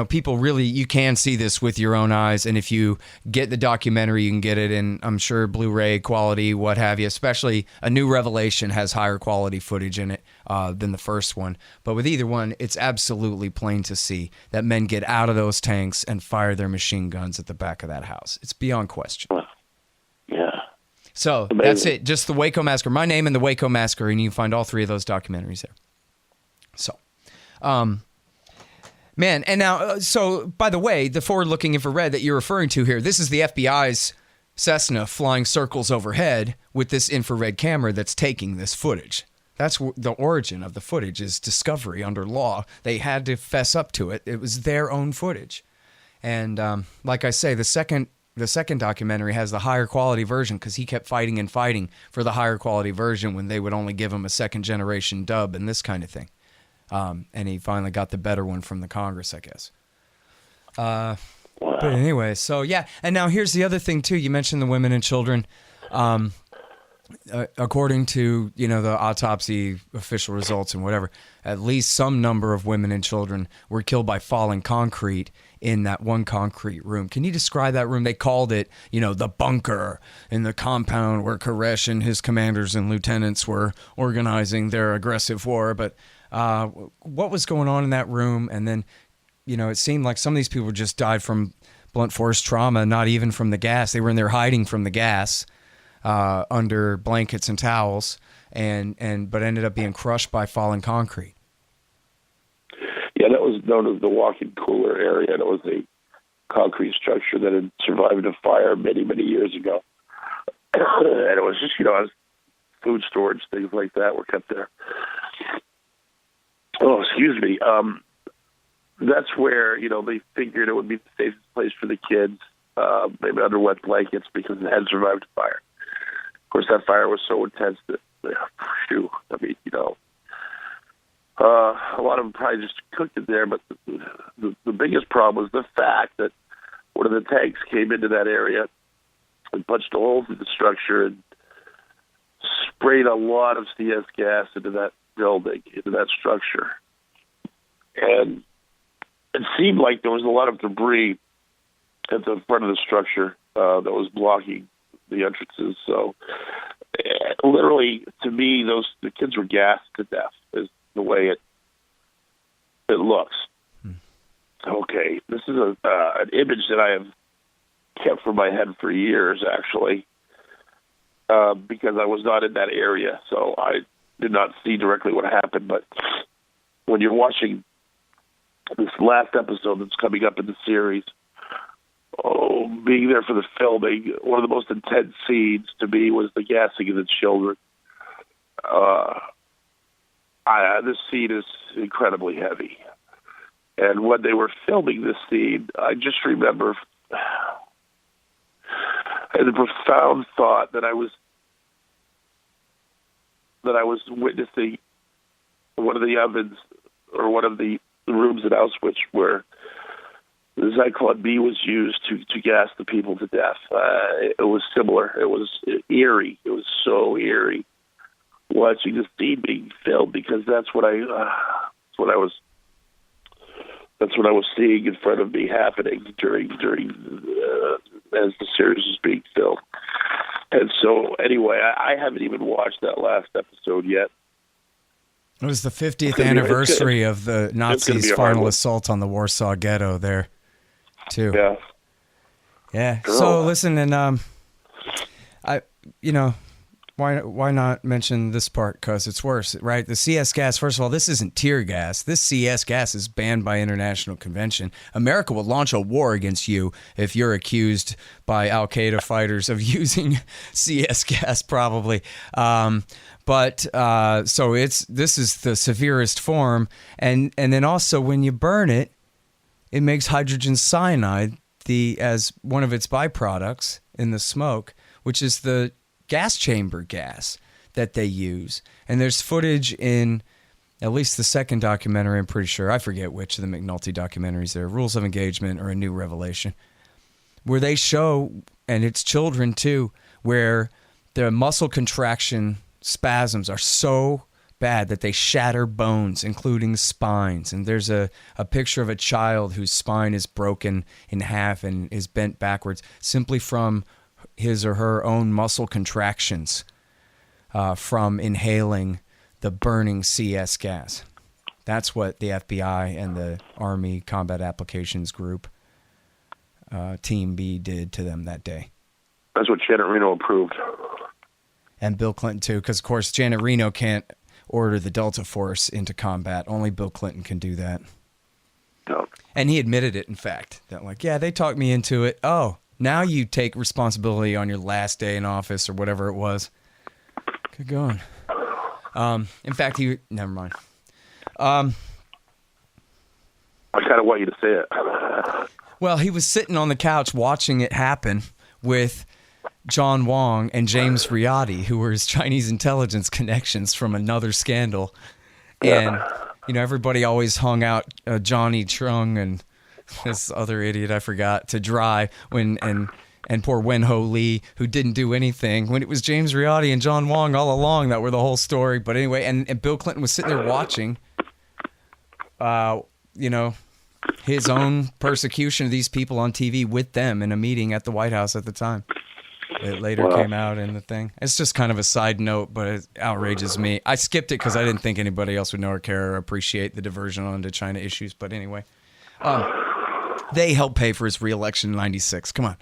people really, you can see this with your own eyes. And if you get the documentary, you can get it in, I'm sure, Blu-ray quality, what have you. Especially A New Revelation has higher quality footage in it than the first one. But with either one, it's absolutely plain to see that men get out of those tanks and fire their machine guns at the back of that house. It's beyond question. Yeah. So amazing. That's it. Just the Waco Massacre. My name and the Waco Massacre, and you can find all 3 of those documentaries there. So, man, and now, so, by the way, the forward-looking infrared that you're referring to here, this is the FBI's Cessna flying circles overhead with this infrared camera that's taking this footage. That's the origin of the footage, is discovery under law. They had to fess up to it. It was their own footage. And like I say, the second documentary has the higher quality version because he kept fighting and fighting for the higher quality version when they would only give him a second-generation dub and this kind of thing. And he finally got the better one from the Congress, I guess. But anyway, so yeah. And now here's the other thing, too. You mentioned the women and children. According to, the autopsy official results and whatever, at least some number of women and children were killed by falling concrete in that one concrete room. Can you describe that room? They called it, the bunker in the compound where Koresh and his commanders and lieutenants were organizing their aggressive war. But what was going on in that room? And then, it seemed like some of these people just died from blunt force trauma, not even from the gas. They were in there hiding from the gas under blankets and towels, but ended up being crushed by falling concrete. Yeah, that was known as the walk-in cooler area. And it was concrete structure that had survived a fire many, many years ago. And it was just, food storage, things like that were kept there. Oh, excuse me. That's where, they figured it would be the safest place for the kids, maybe under wet blankets, because it had survived a fire. Of course, that fire was so intense that, a lot of them probably just cooked it there, but the biggest problem was the fact that one of the tanks came into that area and punched a hole through the structure and sprayed a lot of CS gas into that building, into that structure. And it seemed like there was a lot of debris at the front of the structure that was blocking the entrances. So literally, to me, the kids were gassed to death, is the way it looks. Okay, this is an image that I have kept from my head for years, actually, because I was not in that area, so I did not see directly what happened. But when you're watching this last episode that's coming up in the series, being there for the filming, one of the most intense scenes to me was the gassing of the children. This scene is incredibly heavy. And when they were filming this scene, I just remember I had a profound thought that I was witnessing one of the ovens or one of the rooms at Auschwitz where the Zyklon B was used to gas the people to death. It was similar. It was eerie. It was so eerie watching the scene being filmed, because that's what I was seeing in front of me happening during as the series was being filmed. And so, anyway, I haven't even watched that last episode yet. It was the 50th anniversary of the Nazis' final assault on the Warsaw Ghetto there, too. Yeah. Yeah. So, listen, and why not mention this part? Because it's worse, right? The CS gas, first of all, this isn't tear gas. This CS gas is banned by international convention. America will launch a war against you if you're accused by Al-Qaeda fighters of using CS gas, probably. So this is the severest form. And then also when you burn it, it makes hydrogen cyanide as one of its byproducts in the smoke, which is the gas chamber gas that they use. And there's footage in at least the second documentary, I'm pretty sure, I forget which of the McNulty documentaries there, Rules of Engagement or A New Revelation, where they show, and it's children too, where the muscle contraction spasms are so bad that they shatter bones, including spines. And there's a picture of a child whose spine is broken in half and is bent backwards simply from his or her own muscle contractions from inhaling the burning CS gas. That's what the FBI and the Army Combat Applications Group, Team B, did to them that day. That's what Janet Reno approved. And Bill Clinton, too, because, of course, Janet Reno can't order the Delta Force into combat. Only Bill Clinton can do that. No. And he admitted it, in fact, that, they talked me into it. Oh, now you take responsibility on your last day in office or whatever it was. Good going. In fact, never mind. I kind of want you to say it. Well, he was sitting on the couch watching it happen with John Wong and James Riotti, who were his Chinese intelligence connections from another scandal. And, everybody always hung out Johnny Chung and this other idiot I forgot to dry and poor Wen-Ho Lee, who didn't do anything, when it was James Riotti and John Wong all along that were the whole story. But anyway, and Bill Clinton was sitting there watching, his own persecution of these people on TV with them in a meeting at the White House at the time. It later came out in the thing. It's just kind of a side note, but it outrages me. I skipped it because I didn't think anybody else would know or care or appreciate the diversion onto China issues. But anyway. They helped pay for his re-election in 96. Come on.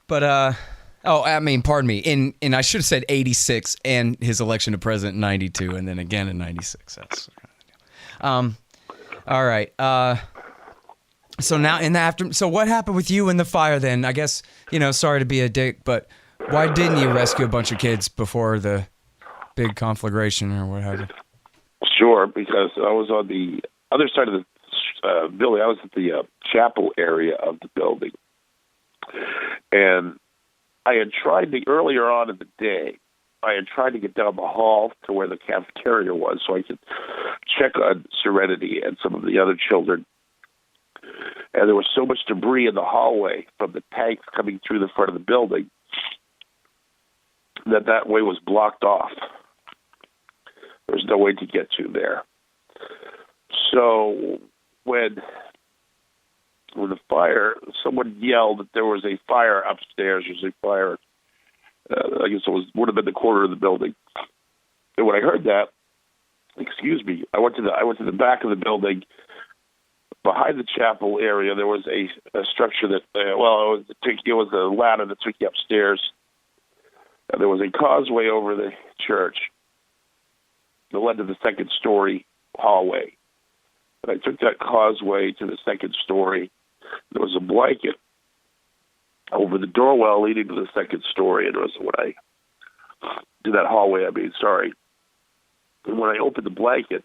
Pardon me. In I should have said 86 and his election to president in 92 and then again in 96. That's all right. So now in the after, so what happened with you in the fire then? I guess, sorry to be a dick, but why didn't you rescue a bunch of kids before the big conflagration or what have you? Sure, because I was on the other side of the building. I was at the chapel area of the building. And I had tried earlier on in the day, I had tried to get down the hall to where the cafeteria was so I could check on Serenity and some of the other children. And there was so much debris in the hallway from the tanks coming through the front of the building that way was blocked off. There was no way to get to there. So when the fire, someone yelled that there was a fire upstairs. There's a fire. I guess would have been the corner of the building. And when I heard that, I went to the back of the building. Behind the chapel area, there was a structure that, it was a ladder that took you upstairs. And there was a causeway over the church that led to the second-story hallway. And I took that causeway to the second story. There was a blanket over the doorwell leading to the second story. And it was when I did that hallway, And when I opened the blanket,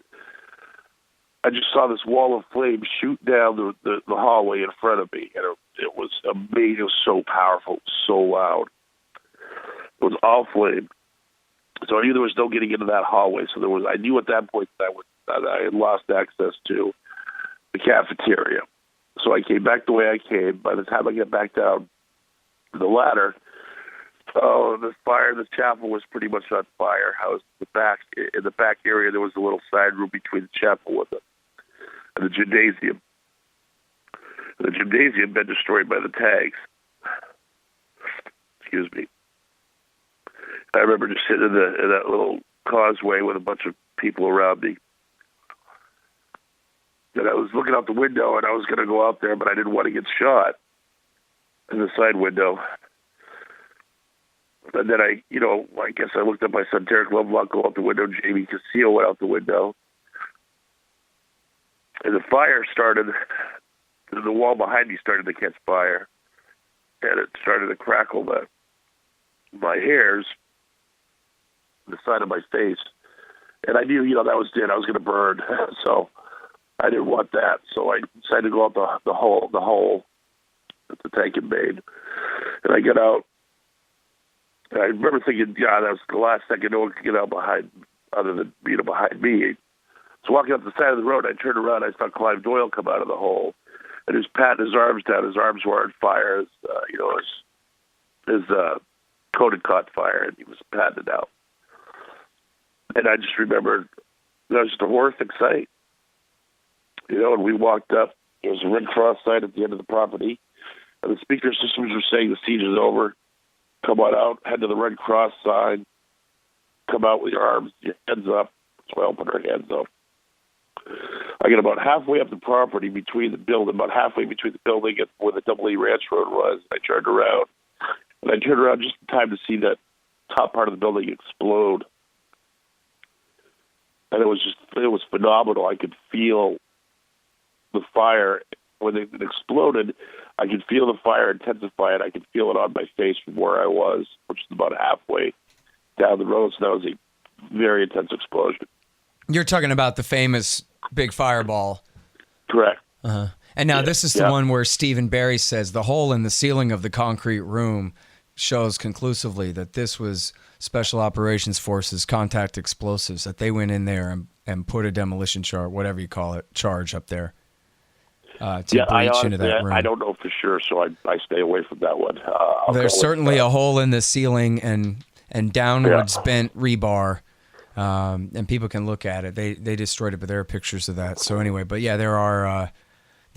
I just saw this wall of flame shoot down the hallway in front of me. And it was amazing. It was so powerful, so loud. It was all flame. So I knew there was no getting into that hallway. So I knew at that point that I had lost access to the cafeteria. So I came back the way I came. By the time I get back down the ladder, the fire in the chapel was pretty much on fire. I was in the back area. There was a little side room between the chapel and the gymnasium. The gymnasium had been destroyed by the tanks. Excuse me. I remember just sitting in that little causeway with a bunch of people around me. And I was looking out the window, and I was going to go out there, but I didn't want to get shot in the side window. And then I guess I looked at my son, Derek Lovelock, go out the window. Jamie Castillo went out the window. And the fire started, the wall behind me started to catch fire. And it started to crackle my hairs, the side of my face. And I knew, that was it. I was going to burn. So I didn't want that. So I decided to go out the hole that the tank had made. And I get out. I remember thinking, that was the last second no one could get out behind, other than, behind me. So walking up the side of the road, I turned around, I saw Clive Doyle come out of the hole. And he was patting his arms down. His arms were on fire. His coat had caught fire, and he was patting it out. And I just remembered that was just a horrific sight. And we walked up. There was a Red Cross sign at the end of the property. And the speaker systems were saying the siege is over. Come on out, head to the Red Cross sign. Come out with your hands up. That's why I opened her hands up. I get about halfway up the property about halfway between the building and where the Double E Ranch Road was. I turned around. And I turned around just in time to see that top part of the building explode. And it was phenomenal. I could feel the fire. When it exploded, I could feel the fire intensify, and I could feel it on my face from where I was, which is about halfway down the road. So that was a very intense explosion. You're talking about the famous big fireball. Correct. Uh-huh. And now this is the one where Stephen Barry says the hole in the ceiling of the concrete room shows conclusively that this was Special Operations Forces contact explosives, that they went in there and put a demolition charge, whatever you call it, charge up there. To breach into that room. I don't know for sure, so I stay away from that one. There's certainly a hole in the ceiling and downwards bent rebar, and people can look at it. They destroyed it, but there are pictures of that. So anyway, but yeah, there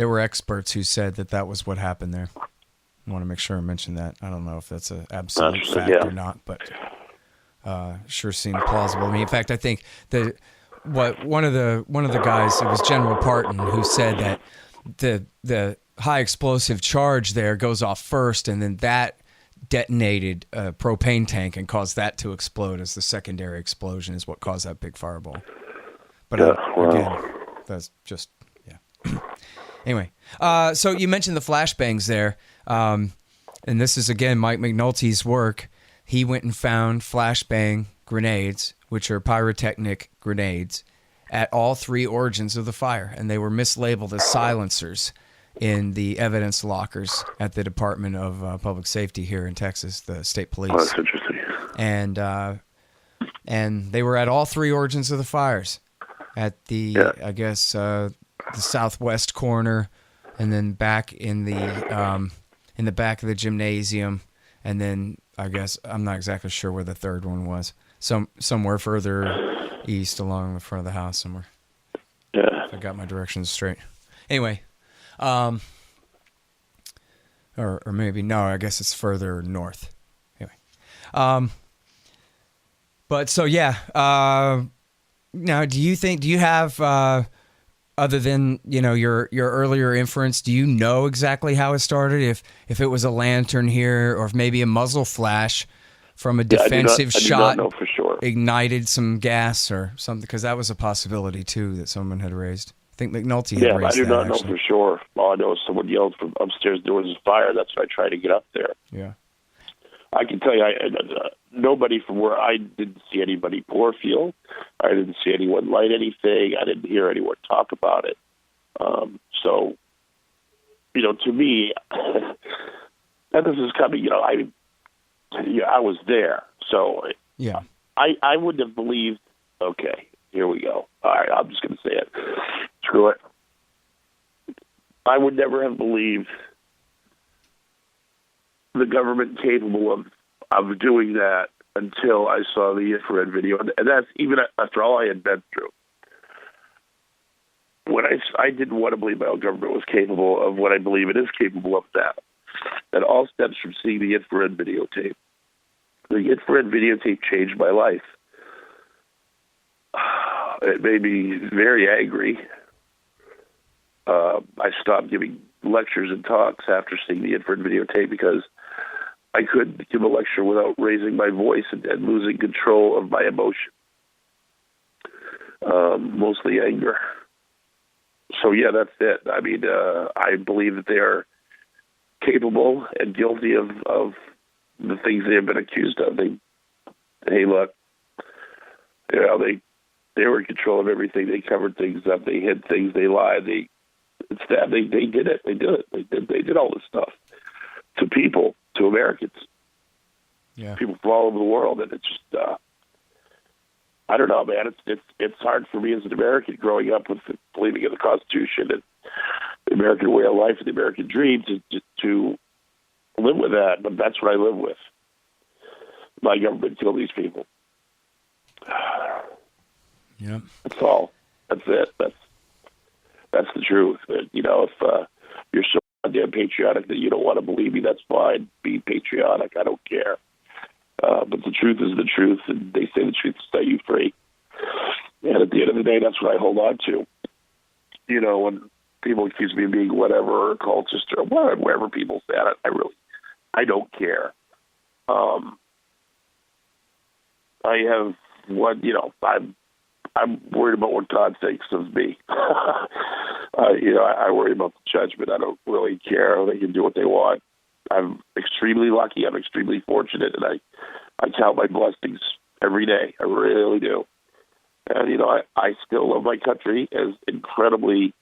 were experts who said that was what happened there. I want to make sure I mention that. I don't know if that's an absolute fact or not, but sure seemed plausible. I mean, in fact, I think one of the guys, it was General Parton, who said that the high explosive charge there goes off first, and then that detonated a propane tank and caused that to explode as the secondary explosion is what caused that big fireball. But again, that's just, Anyway, so you mentioned the flashbangs there, and this is, again, Mike McNulty's work. He went and found flashbang grenades, which are pyrotechnic grenades, at all three origins of the fire, and they were mislabeled as silencers in the evidence lockers at the Department of Public Safety here in Texas, the state police. Oh, that's interesting. And they were at all three origins of the fires, at the I guess the southwest corner, and then back in the back of the gymnasium, and then I guess I'm not exactly sure where the third one was. Somewhere further east along the front of the house somewhere. Yeah. If I got my directions straight. Anyway, or maybe no, I guess it's further north. Anyway, but so yeah. Now, do you have other than your earlier inference? Do you know exactly how it started? If it was a lantern here, or if maybe a muzzle flash from a defensive shot I do not know for sure. Ignited some gas or something, because that was a possibility too that someone had raised. I think McNulty had raised that. I do not know actually. for sure. All I know is someone yelled from upstairs, "There was a fire." That's why I tried to get up there. Yeah, I can tell you, nobody from where I didn't see anybody pour fuel. I didn't see anyone light anything. I didn't hear anyone talk about it. So, to me, and this is coming. I was there, so yeah. I wouldn't have believed. Okay, here we go. All right, I'm just going to say it. Screw it. I would never have believed the government capable of doing that until I saw the infrared video, and that's even after all I had been through. When I didn't want to believe my own government was capable of what I believe it is capable of now. That all stems from seeing the infrared videotape. The infrared videotape changed my life. It made me very angry. I stopped giving lectures and talks after seeing the infrared videotape because I couldn't give a lecture without raising my voice and losing control of my emotion. Mostly anger. So yeah, that's it. I mean, I believe that they are capable and guilty of the things they have been accused of. Hey, look, they were in control of everything. They covered things up. They hid things. They lied. They did it. They did all this stuff to people, to Americans, people from all over the world, and it's just I don't know, man. It's hard for me as an American growing up with believing in the Constitution and the American way of life and the American dream to live with that. But that's what I live with. My government killed these people. Yeah, that's all. That's it. That's the truth. If you're so goddamn patriotic that you don't want to believe me, that's fine. Be patriotic. I don't care. But the truth is the truth, and they say the truth will set you free. And at the end of the day, that's what I hold on to. When people accuse me of being whatever, or cultist, or wherever people say it, I don't care. I have I'm worried about what God thinks of me. I worry about the judgment. I don't really care. They can do what they want. I'm extremely lucky. I'm extremely fortunate, and I count my blessings every day. I really do. And, I still love my country, as incredibly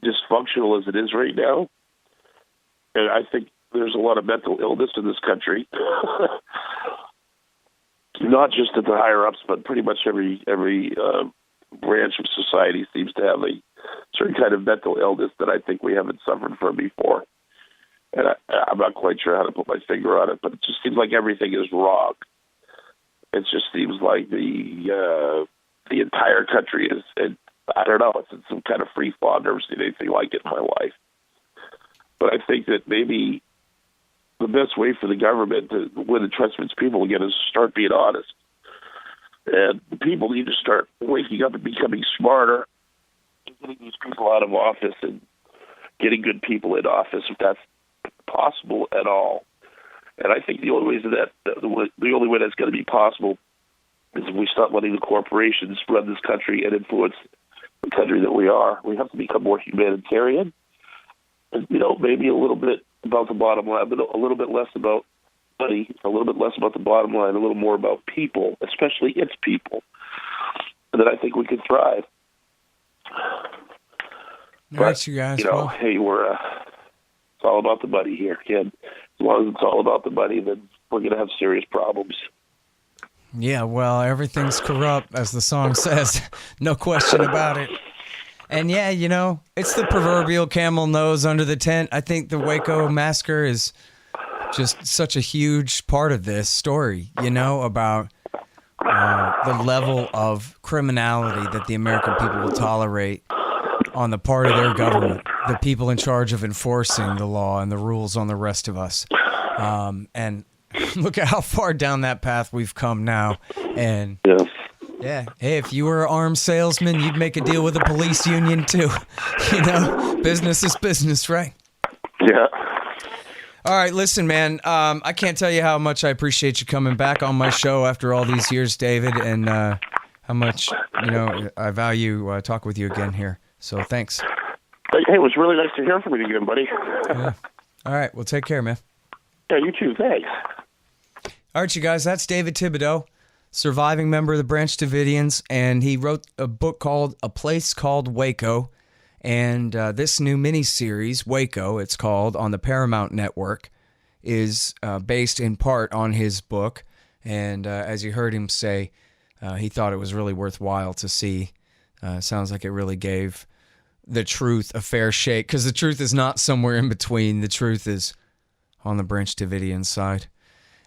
dysfunctional as it is right now. And I think there's a lot of mental illness in this country. Not just at the higher-ups, but pretty much every branch of society seems to have a certain kind of mental illness that I think we haven't suffered from before. And I'm not quite sure how to put my finger on it, but it just seems like everything is wrong. It just seems like the entire country is, and I don't know, it's in some kind of free fall. I've never seen anything like it in my life. But I think that maybe the best way for the government to win the trust of its people again is to start being honest. And the people need to start waking up and becoming smarter, and getting these people out of office and getting good people in office, if that's possible at all. And I think the only way that's going to be possible is if we stop letting the corporations run this country and influence the country that we are. We have to become more humanitarian, and maybe a little bit about the bottom line, but a little bit less about money, a little bit less about the bottom line, a little more about people, especially its people, and then I think we could thrive. All right, you guys. Hey, it's all about the money here, kid. As long as it's all about the money, then we're going to have serious problems. Yeah, well, everything's corrupt, as the song says. No question about it. And yeah, it's the proverbial camel nose under the tent. I think the Waco Massacre is just such a huge part of this story, about the level of criminality that the American people will tolerate on the part of their government, the people in charge of enforcing the law and the rules on the rest of us. And look at how far down that path we've come now. And yeah, hey, if you were an arms salesman, you'd make a deal with the police union too. Business is business, right? Yeah. All right, listen, man, I can't tell you how much I appreciate you coming back on my show after all these years, David, and how much, I value talking with you again here. So thanks. Hey, it was really nice to hear from you again, buddy. Yeah. All right, well, take care, man. Yeah, you too. Thanks. All right, you guys, that's David Thibodeau, surviving member of the Branch Davidians, and he wrote a book called A Place Called Waco, and this new miniseries, Waco, it's called, on the Paramount Network, is based in part on his book, and as you heard him say, he thought it was really worthwhile to see. Sounds like it really gave the truth a fair shake, because the truth is not somewhere in between. The truth is on the Branch Davidian side.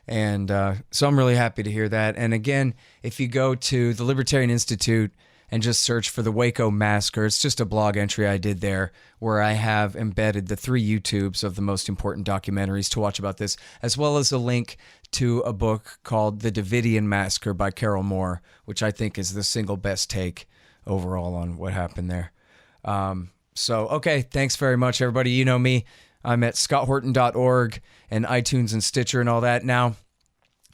And so I'm really happy to hear that. And again, if you go to the Libertarian Institute and just search for the Waco Massacre, it's just a blog entry I did there where I have embedded the 3 YouTubes of the most important documentaries to watch about this, as well as a link to a book called The Davidian Massacre by Carol Moore, which I think is the single best take overall on what happened there. Okay, thanks very much, everybody. You know me. I'm at scotthorton.org and iTunes and Stitcher and all that. Now,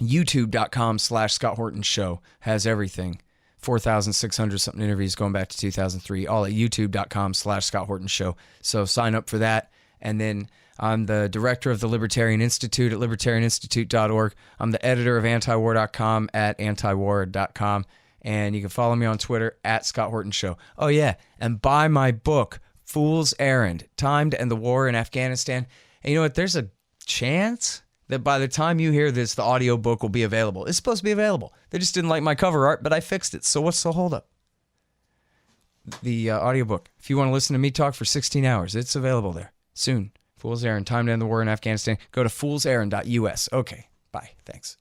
youtube.com/Scott Horton Show has everything. 4,600 something interviews going back to 2003, all at youtube.com/Scott Horton Show. So sign up for that. And then I'm the director of the Libertarian Institute at libertarianinstitute.org. I'm the editor of antiwar.com at antiwar.com. And you can follow me on Twitter at Scott Horton Show. Oh, yeah. And buy my book, Fool's Errand, Time to End the War in Afghanistan. And you know what? There's a chance that by the time you hear this, the audiobook will be available. It's supposed to be available. They just didn't like my cover art, but I fixed it. So what's the holdup? The audiobook. If you want to listen to me talk for 16 hours, it's available there soon. Fool's Errand, Time to End the War in Afghanistan. Go to foolserrand.us. Okay. Bye. Thanks.